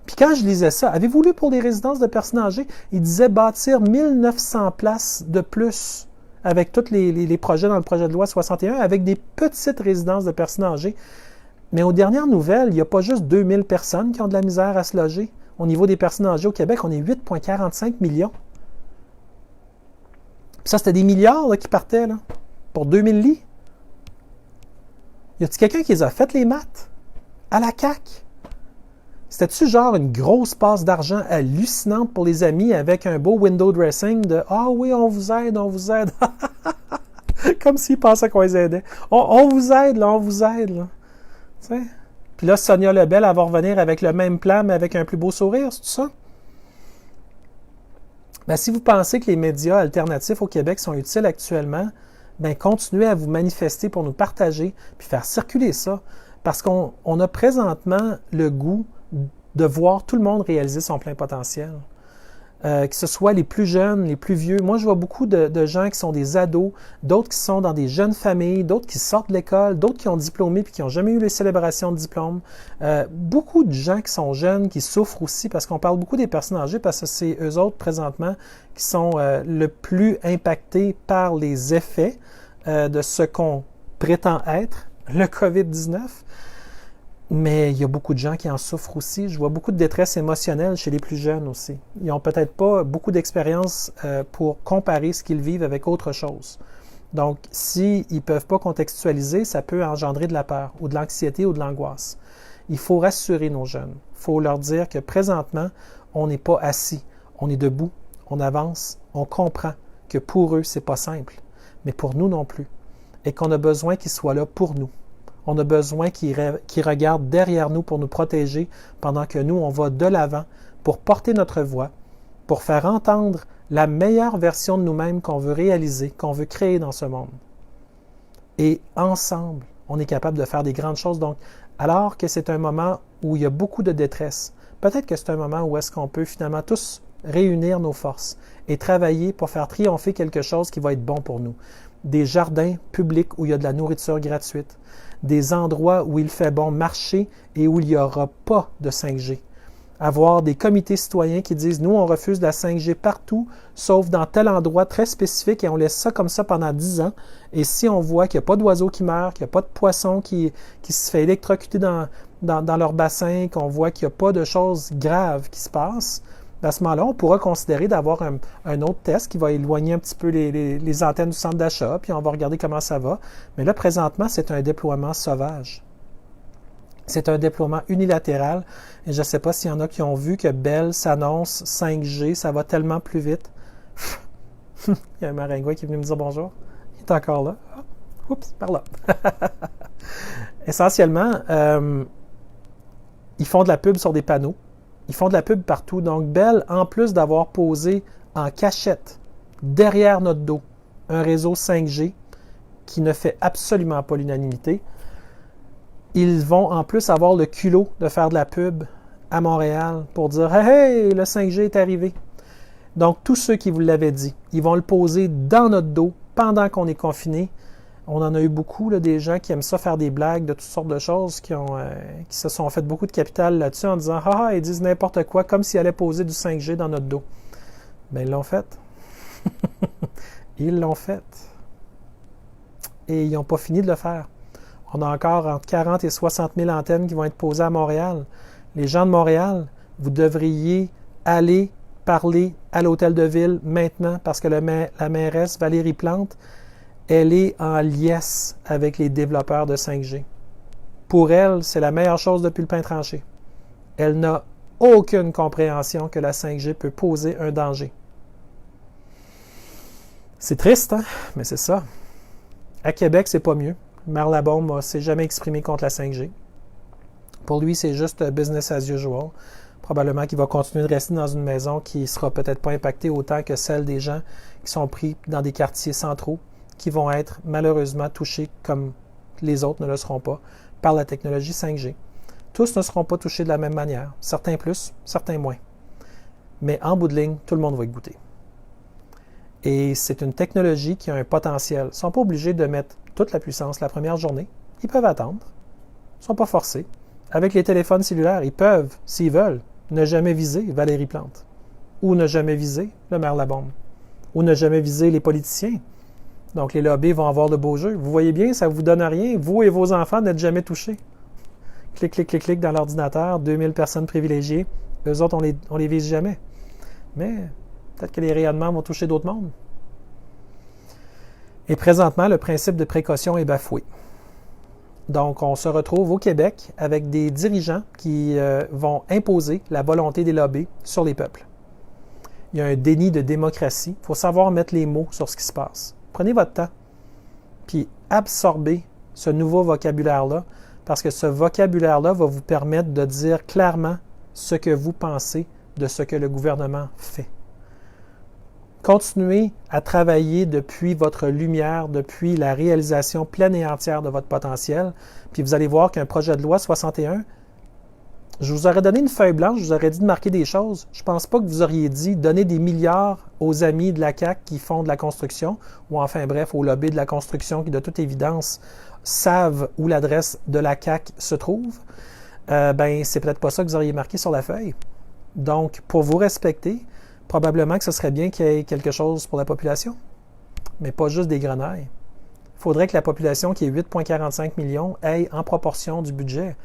Puis quand je lisais ça, avez-vous lu pour les résidences de personnes âgées? Il disait bâtir 1900 places de plus avec tous les projets dans le projet de loi 61, avec des petites résidences de personnes âgées. Mais aux dernières nouvelles, il n'y a pas juste 2000 personnes qui ont de la misère à se loger. Au niveau des personnes âgées au Québec, on est 8,45 millions. Puis ça, c'était des milliards là, qui partaient là, pour 2000 lits. Y a-t-il quelqu'un qui les a fait les maths? À la CAQ? C'était-tu genre une grosse passe d'argent hallucinante pour les amis avec un beau window dressing de « Ah oui, on vous aide, on vous aide. » Comme s'ils pensaient qu'on les aidait. On vous aide, là, on vous aide. Là. Tu sais? Puis là, Sonia Lebel, elle va revenir avec le même plan, mais avec un plus beau sourire, c'est tout ça? Ben, si vous pensez que les médias alternatifs au Québec sont utiles actuellement, ben, continuez à vous manifester pour nous partager, puis faire circuler ça, parce qu'on a présentement le goût de voir tout le monde réaliser son plein potentiel. que ce soit les plus jeunes, les plus vieux. Moi, je vois beaucoup de gens qui sont des ados, d'autres qui sont dans des jeunes familles, d'autres qui sortent de l'école, d'autres qui ont diplômé puis qui n'ont jamais eu les célébrations de diplôme. Beaucoup de gens qui sont jeunes, qui souffrent aussi, parce qu'on parle beaucoup des personnes âgées, parce que c'est eux autres, présentement, qui sont le plus impactés par les effets de ce qu'on prétend être, le COVID-19. Mais il y a beaucoup de gens qui en souffrent aussi. Je vois beaucoup de détresse émotionnelle chez les plus jeunes aussi. Ils n'ont peut-être pas beaucoup d'expérience pour comparer ce qu'ils vivent avec autre chose. Donc, s'ils ne peuvent pas contextualiser, ça peut engendrer de la peur ou de l'anxiété ou de l'angoisse. Il faut rassurer nos jeunes. Il faut leur dire que présentement, on n'est pas assis. On est debout, on avance, on comprend que pour eux, c'est pas simple, mais pour nous non plus. Et qu'on a besoin qu'ils soient là pour nous. On a besoin qu'ils regardent derrière nous pour nous protéger pendant que nous, on va de l'avant pour porter notre voix, pour faire entendre la meilleure version de nous-mêmes qu'on veut réaliser, qu'on veut créer dans ce monde. Et ensemble, on est capable de faire des grandes choses. Donc, alors que c'est un moment où il y a beaucoup de détresse, peut-être que c'est un moment où est-ce qu'on peut finalement tous réunir nos forces et travailler pour faire triompher quelque chose qui va être bon pour nous. Des jardins publics où il y a de la nourriture gratuite, des endroits où il fait bon marcher et où il n'y aura pas de 5G. Avoir des comités citoyens qui disent « Nous, on refuse la 5G partout, sauf dans tel endroit très spécifique et on laisse ça comme ça pendant 10 ans. Et si on voit qu'il n'y a pas d'oiseaux qui meurent, qu'il n'y a pas de poisson qui se fait électrocuter dans leur bassin, qu'on voit qu'il n'y a pas de choses graves qui se passent, à ce moment-là, on pourra considérer d'avoir un autre test qui va éloigner un petit peu les antennes du centre d'achat, puis on va regarder comment ça va. Mais là, présentement, c'est un déploiement sauvage. C'est un déploiement unilatéral. Et je ne sais pas s'il y en a qui ont vu que Bell s'annonce 5G, ça va tellement plus vite. Il y a un maringouin qui est venu me dire bonjour. Il est encore là. Oups, par là. Essentiellement, ils font de la pub sur des panneaux. Ils font de la pub partout. Donc, Bell, en plus d'avoir posé en cachette, derrière notre dos, un réseau 5G qui ne fait absolument pas l'unanimité, ils vont en plus avoir le culot de faire de la pub à Montréal pour dire « Hey, le 5G est arrivé ». Donc, tous ceux qui vous l'avaient dit, ils vont le poser dans notre dos pendant qu'on est confiné. On en a eu beaucoup, là, des gens qui aiment ça faire des blagues de toutes sortes de choses, qui se sont fait beaucoup de capital là-dessus en disant « Ah, ils disent n'importe quoi, comme s'ils allaient poser du 5G dans notre dos ». Bien, ils l'ont fait. Ils l'ont fait. Et ils n'ont pas fini de le faire. On a encore entre 40 et 60 000 antennes qui vont être posées à Montréal. Les gens de Montréal, vous devriez aller parler à l'hôtel de ville maintenant parce que la mairesse Valérie Plante, elle est en liesse avec les développeurs de 5G. Pour elle, c'est la meilleure chose depuis le pain tranché. Elle n'a aucune compréhension que la 5G peut poser un danger. C'est triste, hein? Mais c'est ça. À Québec, c'est pas mieux. Le maire Labaume ne s'est jamais exprimé contre la 5G. Pour lui, c'est juste business as usual. Probablement qu'il va continuer de rester dans une maison qui ne sera peut-être pas impactée autant que celle des gens qui sont pris dans des quartiers centraux, qui vont être malheureusement touchés comme les autres ne le seront pas par la technologie 5G. Tous ne seront pas touchés de la même manière. Certains plus, certains moins. Mais en bout de ligne, tout le monde va y goûter. Et c'est une technologie qui a un potentiel. Ils ne sont pas obligés de mettre toute la puissance la première journée. Ils peuvent attendre. Ils ne sont pas forcés. Avec les téléphones cellulaires, ils peuvent, s'ils veulent, ne jamais viser Valérie Plante. Ou ne jamais viser le maire Labaume. Ou ne jamais viser les politiciens. Donc, les lobbies vont avoir de beaux jeux. Vous voyez bien, ça ne vous donne rien. Vous et vos enfants n'êtes jamais touchés. Clic, clic, clic, clic dans l'ordinateur. 2000 personnes privilégiées. Eux autres, on les vise jamais. Mais peut-être que les rayonnements vont toucher d'autres mondes. Et présentement, le principe de précaution est bafoué. Donc, on se retrouve au Québec avec des dirigeants qui vont imposer la volonté des lobbies sur les peuples. Il y a un déni de démocratie. Il faut savoir mettre les mots sur ce qui se passe. Prenez votre temps, puis absorbez ce nouveau vocabulaire-là, parce que ce vocabulaire-là va vous permettre de dire clairement ce que vous pensez de ce que le gouvernement fait. Continuez à travailler depuis votre lumière, depuis la réalisation pleine et entière de votre potentiel, puis vous allez voir qu'un projet de loi 61, Je vous aurais donné une feuille blanche, je vous aurais dit de marquer des choses. Je ne pense pas que vous auriez dit donner des milliards aux amis de la CAQ qui font de la construction, ou enfin bref, au lobby de la construction qui, de toute évidence, savent où l'adresse de la CAQ se trouve. C'est peut-être pas ça que vous auriez marqué sur la feuille. Donc, pour vous respecter, probablement que ce serait bien qu'il y ait quelque chose pour la population, mais pas juste des grenailles. Il faudrait que la population, qui est 8,45 millions, ait en proportion du budget.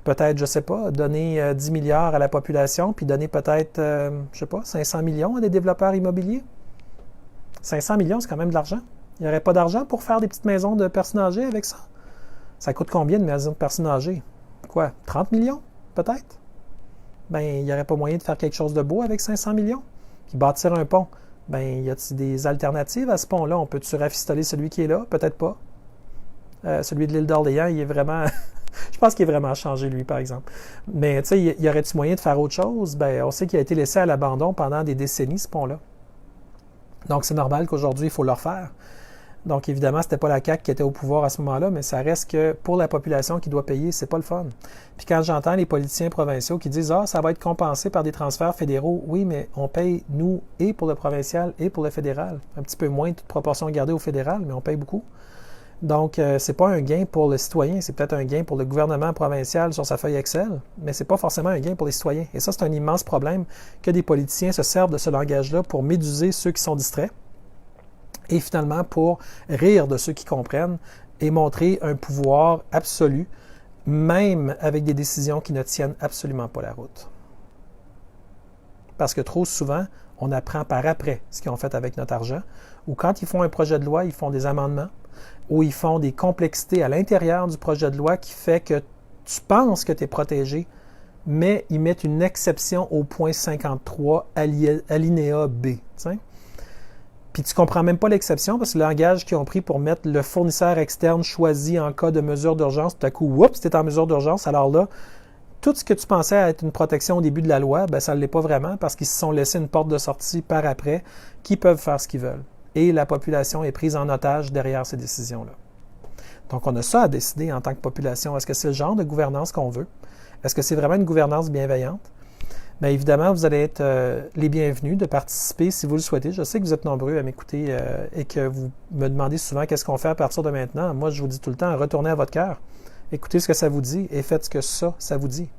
Peut-être, je ne sais pas, donner 10 milliards à la population, puis donner peut-être, 500 millions à des développeurs immobiliers. 500 millions, c'est quand même de l'argent. Il n'y aurait pas d'argent pour faire des petites maisons de personnes âgées avec ça. Ça coûte combien de maisons de personnes âgées? Quoi, 30 millions, peut-être? Il n'y aurait pas moyen de faire quelque chose de beau avec 500 millions? Puis bâtir un pont. Y a-t-il des alternatives à ce pont-là? On peut-tu rafistoler celui qui est là? Peut-être pas. Celui de l'île d'Orléans, il est vraiment... Je pense qu'il est vraiment changé, lui, par exemple. Mais, tu sais, y aurait-il moyen de faire autre chose? On sait qu'il a été laissé à l'abandon pendant des décennies, ce pont-là. Donc, c'est normal qu'aujourd'hui, il faut le refaire. Donc, évidemment, ce n'était pas la CAQ qui était au pouvoir à ce moment-là, mais ça reste que pour la population qui doit payer, c'est pas le fun. Puis quand j'entends les politiciens provinciaux qui disent « Ah, ça va être compensé par des transferts fédéraux », oui, mais on paye, nous, et pour le provincial et pour le fédéral. Un petit peu moins de toute proportion gardée au fédéral, mais on paye beaucoup. Donc, c'est pas un gain pour le citoyen, c'est peut-être un gain pour le gouvernement provincial sur sa feuille Excel, mais c'est pas forcément un gain pour les citoyens. Et ça, c'est un immense problème que des politiciens se servent de ce langage-là pour méduser ceux qui sont distraits et finalement pour rire de ceux qui comprennent et montrer un pouvoir absolu, même avec des décisions qui ne tiennent absolument pas la route. Parce que trop souvent, on apprend par après ce qu'ils ont fait avec notre argent, ou quand ils font un projet de loi, ils font des amendements, ou ils font des complexités à l'intérieur du projet de loi qui fait que tu penses que tu es protégé, mais ils mettent une exception au point 53, alinéa B. T'sais? Puis tu ne comprends même pas l'exception parce que le langage qu'ils ont pris pour mettre le fournisseur externe choisi en cas de mesure d'urgence, tout à coup, oups, c'était en mesure d'urgence. Alors là, tout ce que tu pensais être une protection au début de la loi, ça ne l'est pas vraiment parce qu'ils se sont laissés une porte de sortie par après qui peuvent faire ce qu'ils veulent. Et la population est prise en otage derrière ces décisions-là. Donc, on a ça à décider en tant que population. Est-ce que c'est le genre de gouvernance qu'on veut? Est-ce que c'est vraiment une gouvernance bienveillante? Bien évidemment, vous allez être les bienvenus de participer si vous le souhaitez. Je sais que vous êtes nombreux à m'écouter et que vous me demandez souvent qu'est-ce qu'on fait à partir de maintenant. Moi, je vous dis tout le temps, retournez à votre cœur. Écoutez ce que ça vous dit et faites ce que ça vous dit.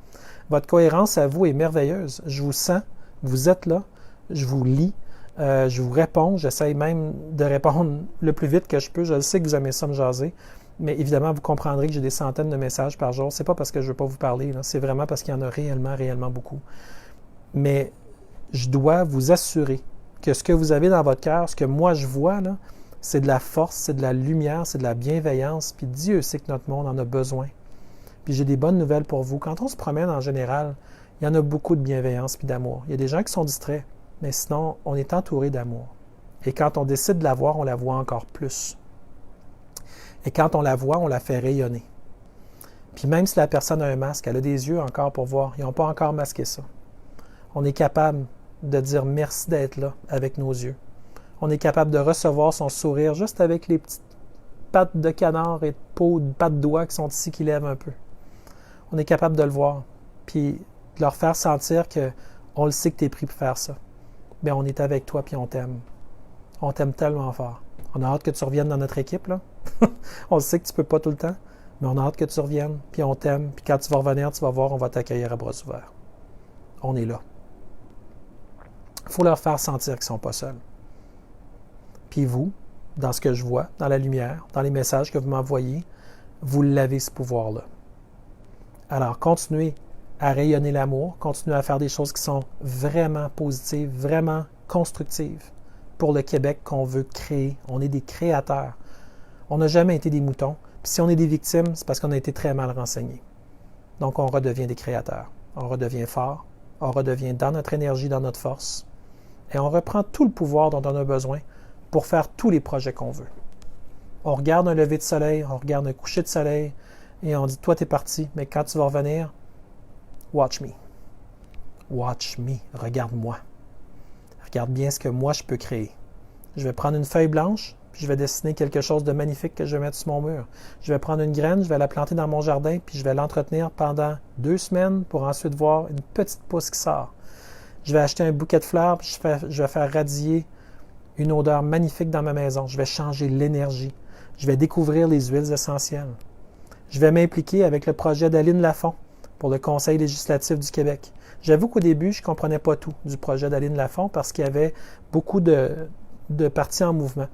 Votre cohérence à vous est merveilleuse. Je vous sens, vous êtes là, je vous lis. Je vous réponds, j'essaye même de répondre le plus vite que je peux. Je sais que vous aimez ça me jaser, mais évidemment, vous comprendrez que j'ai des centaines de messages par jour. C'est pas parce que je ne veux pas vous parler, là. C'est vraiment parce qu'il y en a réellement, réellement beaucoup. Mais je dois vous assurer que ce que vous avez dans votre cœur, ce que moi je vois, là, c'est de la force, c'est de la lumière, c'est de la bienveillance, puis Dieu sait que notre monde en a besoin. Puis j'ai des bonnes nouvelles pour vous. Quand on se promène en général, il y en a beaucoup de bienveillance puis d'amour. Il y a des gens qui sont distraits. Mais sinon, on est entouré d'amour. Et quand on décide de la voir, on la voit encore plus. Et quand on la voit, on la fait rayonner. Puis même si la personne a un masque, elle a des yeux encore pour voir. Ils n'ont pas encore masqué ça. On est capable de dire merci d'être là avec nos yeux. On est capable de recevoir son sourire juste avec les petites pattes de canard et de peau, de pattes d'oie qui sont ici, qui lèvent un peu. On est capable de le voir. Puis de leur faire sentir qu'on le sait que tu es pris pour faire ça. Bien, on est avec toi puis on t'aime. On t'aime tellement fort. On a hâte que tu reviennes dans notre équipe, là. On sait que tu ne peux pas tout le temps, mais on a hâte que tu reviennes, puis on t'aime. Puis quand tu vas revenir, tu vas voir, on va t'accueillir à bras ouverts. On est là. Il faut leur faire sentir qu'ils ne sont pas seuls. Puis vous, dans ce que je vois, dans la lumière, dans les messages que vous m'envoyez, vous l'avez ce pouvoir-là. Alors, continuez à rayonner l'amour, continuer à faire des choses qui sont vraiment positives, vraiment constructives pour le Québec qu'on veut créer. On est des créateurs. On n'a jamais été des moutons. Puis si on est des victimes, c'est parce qu'on a été très mal renseignés. Donc on redevient des créateurs. On redevient fort. On redevient dans notre énergie, dans notre force. Et on reprend tout le pouvoir dont on a besoin pour faire tous les projets qu'on veut. On regarde un lever de soleil, on regarde un coucher de soleil et on dit « Toi, t'es parti, mais quand tu vas revenir, watch me. Watch me. Regarde-moi. Regarde bien ce que moi, je peux créer. Je vais prendre une feuille blanche, puis je vais dessiner quelque chose de magnifique que je vais mettre sur mon mur. Je vais prendre une graine, je vais la planter dans mon jardin, puis je vais l'entretenir pendant 2 semaines pour ensuite voir une petite pousse qui sort. Je vais acheter un bouquet de fleurs, puis je vais faire radier une odeur magnifique dans ma maison. Je vais changer l'énergie. Je vais découvrir les huiles essentielles. Je vais m'impliquer avec le projet d'Aline Lafont pour le Conseil législatif du Québec. J'avoue qu'au début, je ne comprenais pas tout du projet d'Aline Lafont parce qu'il y avait beaucoup de partis en mouvement.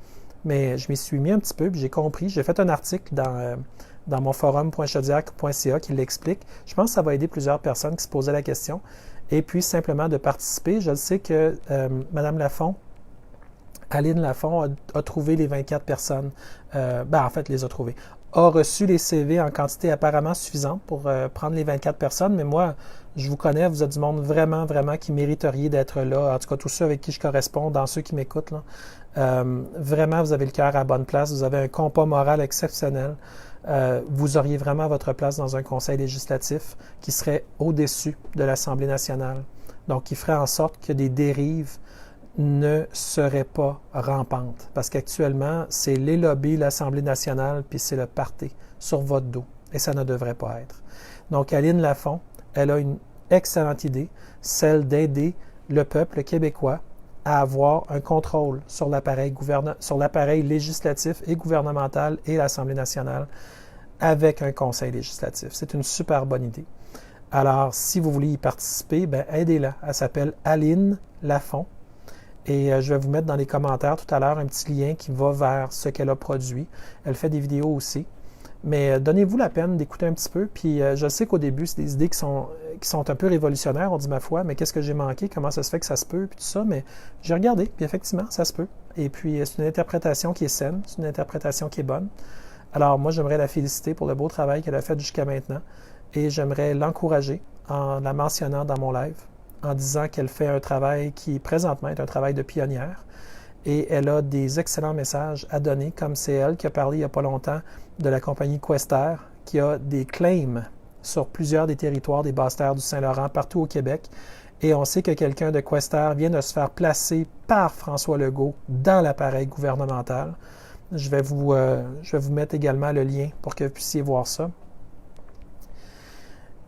Mais je m'y suis mis un petit peu, puis j'ai compris. J'ai fait un article dans mon forum.chaudiac.ca qui l'explique. Je pense que ça va aider plusieurs personnes qui se posaient la question. Et puis, simplement de participer. Je le sais que Mme Lafont, Aline Lafont, a trouvé les 24 personnes. En fait, les a trouvées. A reçu les CV en quantité apparemment suffisante pour prendre les 24 personnes. Mais moi, je vous connais, vous êtes du monde vraiment, vraiment qui mériteriez d'être là. En tout cas, tous ceux avec qui je corresponds, dans ceux qui m'écoutent, là. Vraiment, vous avez le cœur à la bonne place. Vous avez un compas moral exceptionnel. Vous auriez vraiment votre place dans un conseil législatif qui serait au-dessus de l'Assemblée nationale. Donc, qui ferait en sorte que des dérives ne seraient pas rampantes. Parce qu'actuellement, c'est les lobbies, l'Assemblée nationale, puis c'est le parti sur votre dos. Et ça ne devrait pas être. Donc, Aline Lafont, elle a une excellente idée, celle d'aider le peuple québécois à avoir un contrôle sur l'appareil législatif et gouvernemental et l'Assemblée nationale avec un conseil législatif. C'est une super bonne idée. Alors, si vous voulez y participer, aidez-la. Elle s'appelle Aline Lafont. Et je vais vous mettre dans les commentaires tout à l'heure un petit lien qui va vers ce qu'elle a produit. Elle fait des vidéos aussi. Mais donnez-vous la peine d'écouter un petit peu. Puis je sais qu'au début, c'est des idées qui sont un peu révolutionnaires, on dit ma foi, mais qu'est-ce que j'ai manqué? Comment ça se fait que ça se peut? Puis tout ça, mais j'ai regardé, puis effectivement, ça se peut. Et puis c'est une interprétation qui est saine, c'est une interprétation qui est bonne. Alors moi, j'aimerais la féliciter pour le beau travail qu'elle a fait jusqu'à maintenant. Et j'aimerais l'encourager en la mentionnant dans mon live, en disant qu'elle fait un travail qui présentement est un travail de pionnière. Et elle a des excellents messages à donner, comme c'est elle qui a parlé il n'y a pas longtemps de la compagnie Quester, qui a des claims sur plusieurs des territoires des Basses-Terres du Saint-Laurent, partout au Québec. Et on sait que quelqu'un de Quester vient de se faire placer par François Legault dans l'appareil gouvernemental. Je vais vous mettre également le lien pour que vous puissiez voir ça.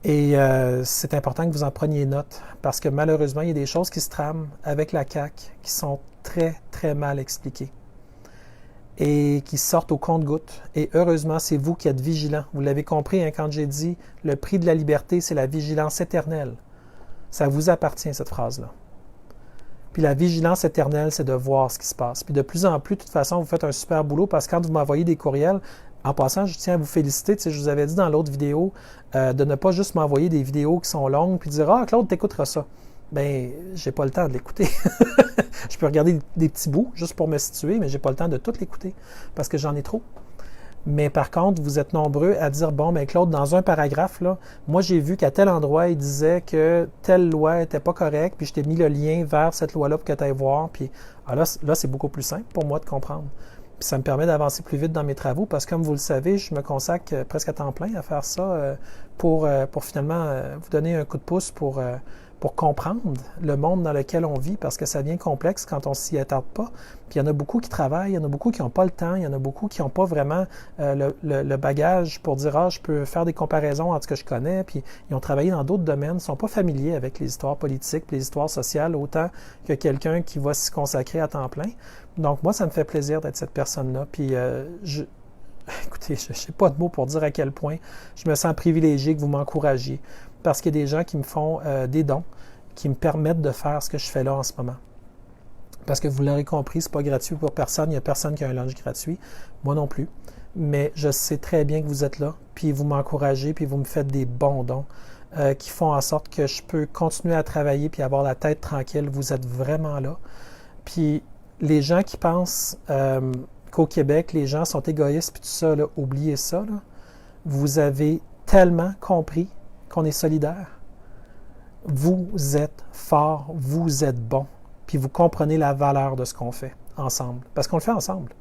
Et c'est important que vous en preniez note, parce que malheureusement, il y a des choses qui se trament avec la CAQ qui sont très, très mal expliquées et qui sortent au compte-gouttes. Et heureusement, c'est vous qui êtes vigilants. Vous l'avez compris, hein, quand j'ai dit « le prix de la liberté, c'est la vigilance éternelle ». Ça vous appartient, cette phrase-là. Puis la vigilance éternelle, c'est de voir ce qui se passe. Puis de plus en plus, de toute façon, vous faites un super boulot, parce que quand vous m'envoyez des courriels, en passant, je tiens à vous féliciter. Tu sais, je vous avais dit dans l'autre vidéo de ne pas juste m'envoyer des vidéos qui sont longues puis dire « Ah, Claude, t'écouteras ça ». Ben, j'ai pas le temps de l'écouter. Je peux regarder des petits bouts juste pour me situer, mais j'ai pas le temps de tout l'écouter parce que j'en ai trop. Mais par contre, vous êtes nombreux à dire « Bon, ben Claude, dans un paragraphe, là, moi j'ai vu qu'à tel endroit, il disait que telle loi n'était pas correcte, puis je t'ai mis le lien vers cette loi-là pour que tu ailles voir. » Puis là, c'est beaucoup plus simple pour moi de comprendre. Puis ça me permet d'avancer plus vite dans mes travaux parce que, comme vous le savez, je me consacre presque à temps plein à faire ça pour finalement vous donner un coup de pouce pour comprendre le monde dans lequel on vit, parce que ça devient complexe quand on s'y attarde pas. Puis il y en a beaucoup qui travaillent, il y en a beaucoup qui n'ont pas le temps, il y en a beaucoup qui n'ont pas vraiment le bagage pour dire « Ah, je peux faire des comparaisons entre ce que je connais », puis ils ont travaillé dans d'autres domaines, ne sont pas familiers avec les histoires politiques, les histoires sociales, autant que quelqu'un qui va s'y consacrer à temps plein. Donc moi, ça me fait plaisir d'être cette personne-là. Puis écoutez, je n'ai pas de mots pour dire à quel point je me sens privilégié que vous m'encouragiez, parce qu'il y a des gens qui me font des dons, qui me permettent de faire ce que je fais là en ce moment. Parce que vous l'aurez compris, c'est pas gratuit pour personne, il n'y a personne qui a un lunch gratuit, moi non plus. Mais je sais très bien que vous êtes là, puis vous m'encouragez, puis vous me faites des bons dons qui font en sorte que je peux continuer à travailler puis avoir la tête tranquille. Vous êtes vraiment là. Puis les gens qui pensent qu'au Québec, les gens sont égoïstes puis tout ça, là, oubliez ça. Là. Vous avez tellement compris qu'on est solidaires. Vous êtes forts, vous êtes bons, puis vous comprenez la valeur de ce qu'on fait ensemble. Parce qu'on le fait ensemble.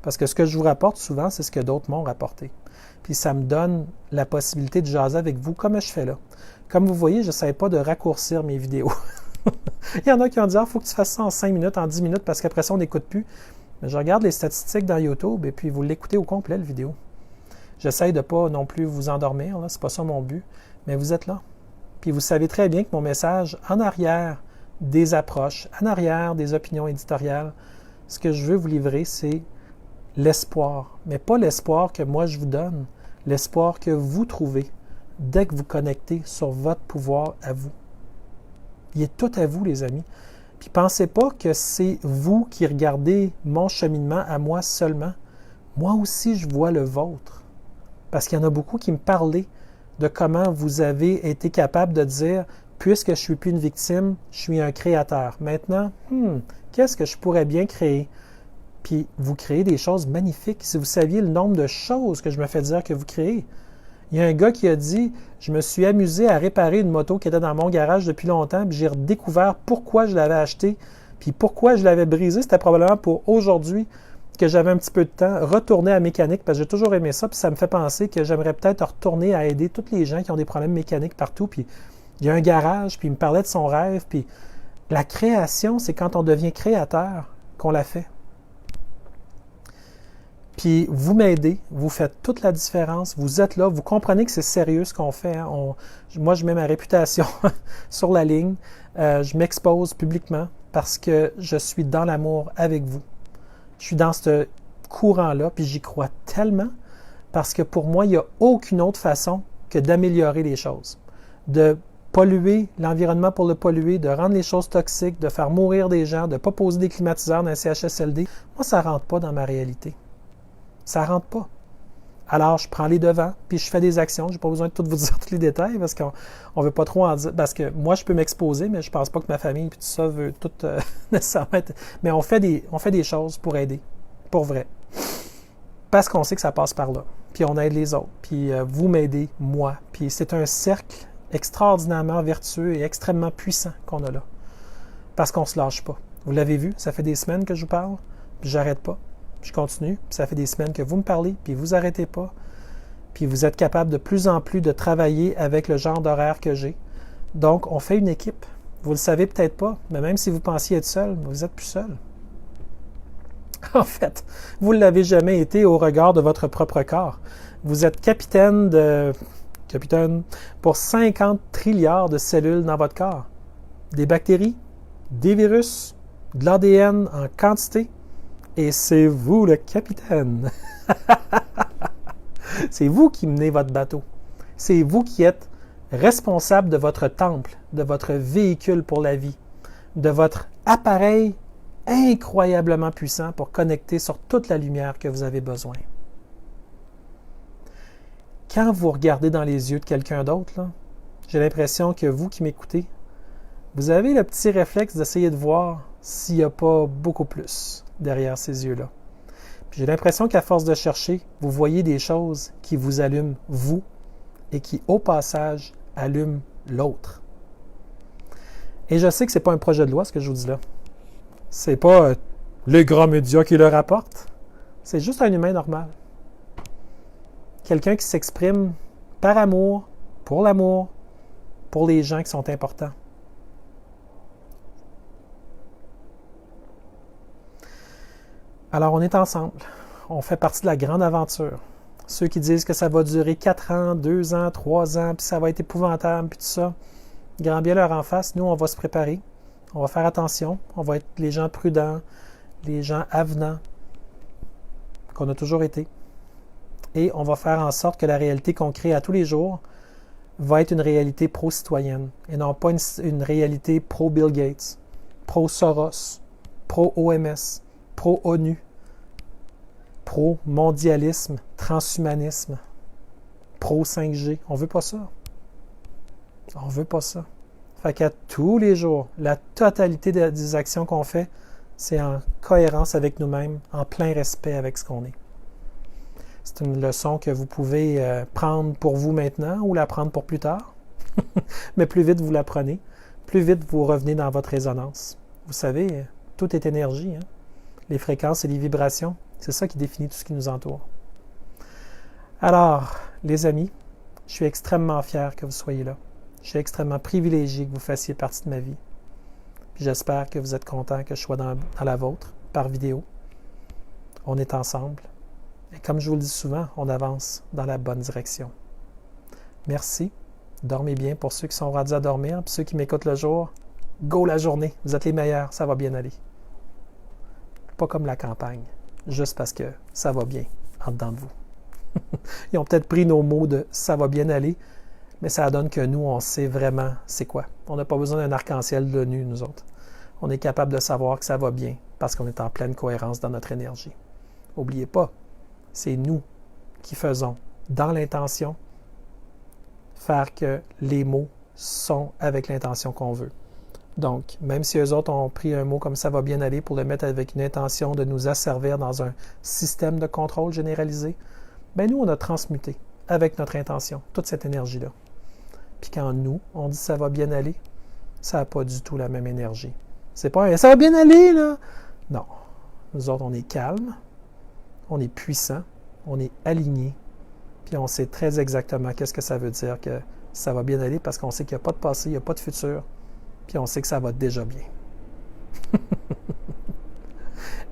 Parce que ce que je vous rapporte souvent, c'est ce que d'autres m'ont rapporté. Puis ça me donne la possibilité de jaser avec vous comme je fais là. Comme vous voyez, je n'essaie pas de raccourcir mes vidéos. Il y en a qui ont dit « Ah, il faut que tu fasses ça en 5 minutes, en 10 minutes, parce qu'après ça, on n'écoute plus. » Mais je regarde les statistiques dans YouTube et puis vous l'écoutez au complet, la vidéo. J'essaye de ne pas non plus vous endormir, ce n'est pas ça mon but, mais vous êtes là. Puis vous savez très bien que mon message, en arrière des approches, en arrière des opinions éditoriales, ce que je veux vous livrer, c'est l'espoir. Mais pas l'espoir que moi je vous donne, l'espoir que vous trouvez dès que vous connectez sur votre pouvoir à vous. Il est tout à vous, les amis. Puis pensez pas que c'est vous qui regardez mon cheminement à moi seulement. Moi aussi, je vois le vôtre. Parce qu'il y en a beaucoup qui me parlaient de comment vous avez été capable de dire « Puisque je ne suis plus une victime, je suis un créateur. Maintenant, qu'est-ce que je pourrais bien créer? » Puis vous créez des choses magnifiques. Si vous saviez le nombre de choses que je me fais dire que vous créez. Il y a un gars qui a dit « Je me suis amusé à réparer une moto qui était dans mon garage depuis longtemps, puis j'ai redécouvert pourquoi je l'avais achetée, puis pourquoi je l'avais brisée. C'était probablement pour aujourd'hui que j'avais un petit peu de temps, retourner à la mécanique, parce que j'ai toujours aimé ça, puis ça me fait penser que j'aimerais peut-être retourner à aider tous les gens qui ont des problèmes mécaniques partout. Puis il y a un garage, puis il me parlait de son rêve, puis la création, c'est quand on devient créateur qu'on la fait. Puis vous m'aidez, vous faites toute la différence, vous êtes là, vous comprenez que c'est sérieux ce qu'on fait. Hein? Moi, je mets ma réputation sur la ligne, je m'expose publiquement parce que je suis dans l'amour avec vous. Je suis dans ce courant-là, puis j'y crois tellement parce que pour moi, il n'y a aucune autre façon que d'améliorer les choses, de polluer l'environnement pour le polluer, de rendre les choses toxiques, de faire mourir des gens, de ne pas poser des climatiseurs dans un CHSLD. Moi, ça ne rentre pas dans ma réalité. Ça ne rentre pas. Alors, je prends les devants, puis je fais des actions. Je n'ai pas besoin de tout vous dire tous les détails parce qu'on ne veut pas trop en dire. Parce que moi, je peux m'exposer, mais je ne pense pas que ma famille et tout ça veut tout nécessairement être... Mais on fait des choses pour aider, pour vrai. Parce qu'on sait que ça passe par là. Puis on aide les autres. Puis vous m'aidez, moi. Puis c'est un cercle extraordinairement vertueux et extrêmement puissant qu'on a là. Parce qu'on ne se lâche pas. Vous l'avez vu, ça fait des semaines que je vous parle, puis j'arrête pas. Je continue, puis ça fait des semaines que vous me parlez, puis vous n'arrêtez pas. Puis vous êtes capable de plus en plus de travailler avec le genre d'horaire que j'ai. Donc, on fait une équipe. Vous ne le savez peut-être pas, mais même si vous pensiez être seul, vous n'êtes plus seul. En fait, vous ne l'avez jamais été au regard de votre propre corps. Vous êtes capitaine pour 50 trilliards de cellules dans votre corps. Des bactéries, des virus, de l'ADN en quantité. Et c'est vous le capitaine. C'est vous qui menez votre bateau. C'est vous qui êtes responsable de votre temple, de votre véhicule pour la vie, de votre appareil incroyablement puissant pour connecter sur toute la lumière que vous avez besoin. Quand vous regardez dans les yeux de quelqu'un d'autre, j'ai l'impression que vous qui m'écoutez, vous avez le petit réflexe d'essayer de voir s'il n'y a pas beaucoup plus derrière ces yeux-là. Puis j'ai l'impression qu'à force de chercher, vous voyez des choses qui vous allument, vous, et qui, au passage, allument l'autre. Et je sais que ce n'est pas un projet de loi, ce que je vous dis là. Ce n'est pas le grand média qui le rapporte. C'est juste un humain normal. Quelqu'un qui s'exprime par amour, pour les gens qui sont importants. Alors, on est ensemble. On fait partie de la grande aventure. Ceux qui disent que ça va durer 4 ans, 2 ans, 3 ans, puis ça va être épouvantable, puis tout ça, grand bien leur en face. Nous, on va se préparer. On va faire attention. On va être les gens prudents, les gens avenants, qu'on a toujours été. Et on va faire en sorte que la réalité qu'on crée à tous les jours va être une réalité pro-citoyenne et non pas une réalité pro-Bill Gates, pro-Soros, pro-OMS, pro-ONU, pro-mondialisme, transhumanisme, pro-5G. On ne veut pas ça. On ne veut pas ça. Fait qu'à tous les jours, la totalité des actions qu'on fait, c'est en cohérence avec nous-mêmes, en plein respect avec ce qu'on est. C'est une leçon que vous pouvez prendre pour vous maintenant ou la prendre pour plus tard. Mais plus vite vous la prenez, plus vite vous revenez dans votre résonance. Vous savez, tout est énergie. Hein? Les fréquences et les vibrations, c'est ça qui définit tout ce qui nous entoure. Alors, les amis, je suis extrêmement fier que vous soyez là. Je suis extrêmement privilégié que vous fassiez partie de ma vie. Puis j'espère que vous êtes content que je sois dans la vôtre, par vidéo. On est ensemble. Et comme je vous le dis souvent, on avance dans la bonne direction. Merci. Dormez bien pour ceux qui sont rendus à dormir. Puis ceux qui m'écoutent le jour, go la journée. Vous êtes les meilleurs. Ça va bien aller. Pas comme la campagne. Juste parce que ça va bien en dedans de vous. Ils ont peut-être pris nos mots de « ça va bien aller », mais ça donne que nous, on sait vraiment c'est quoi. On n'a pas besoin d'un arc-en-ciel de l'ONU, nous autres. On est capable de savoir que ça va bien parce qu'on est en pleine cohérence dans notre énergie. N'oubliez pas, c'est nous qui faisons, dans l'intention, faire que les mots sont avec l'intention qu'on veut. Donc, même si eux autres ont pris un mot comme « ça va bien aller » pour le mettre avec une intention de nous asservir dans un système de contrôle généralisé, bien nous, on a transmuté avec notre intention toute cette énergie-là. Puis quand nous, on dit « ça va bien aller », ça n'a pas du tout la même énergie. C'est pas un « ça va bien aller », là! Non. Nous autres, on est calme, on est puissant, on est aligné, puis on sait très exactement qu'est-ce que ça veut dire que ça va bien aller parce qu'on sait qu'il n'y a pas de passé, il n'y a pas de futur, puis on sait que ça va déjà bien.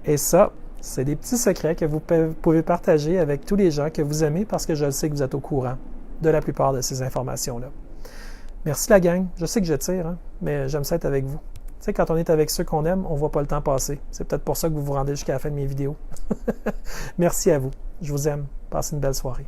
Et ça, c'est des petits secrets que vous pouvez partager avec tous les gens que vous aimez parce que je sais que vous êtes au courant de la plupart de ces informations-là. Merci la gang. Je sais que je tire, hein, mais j'aime ça être avec vous. Tu sais, quand on est avec ceux qu'on aime, on ne voit pas le temps passer. C'est peut-être pour ça que vous vous rendez jusqu'à la fin de mes vidéos. Merci à vous. Je vous aime. Passez une belle soirée.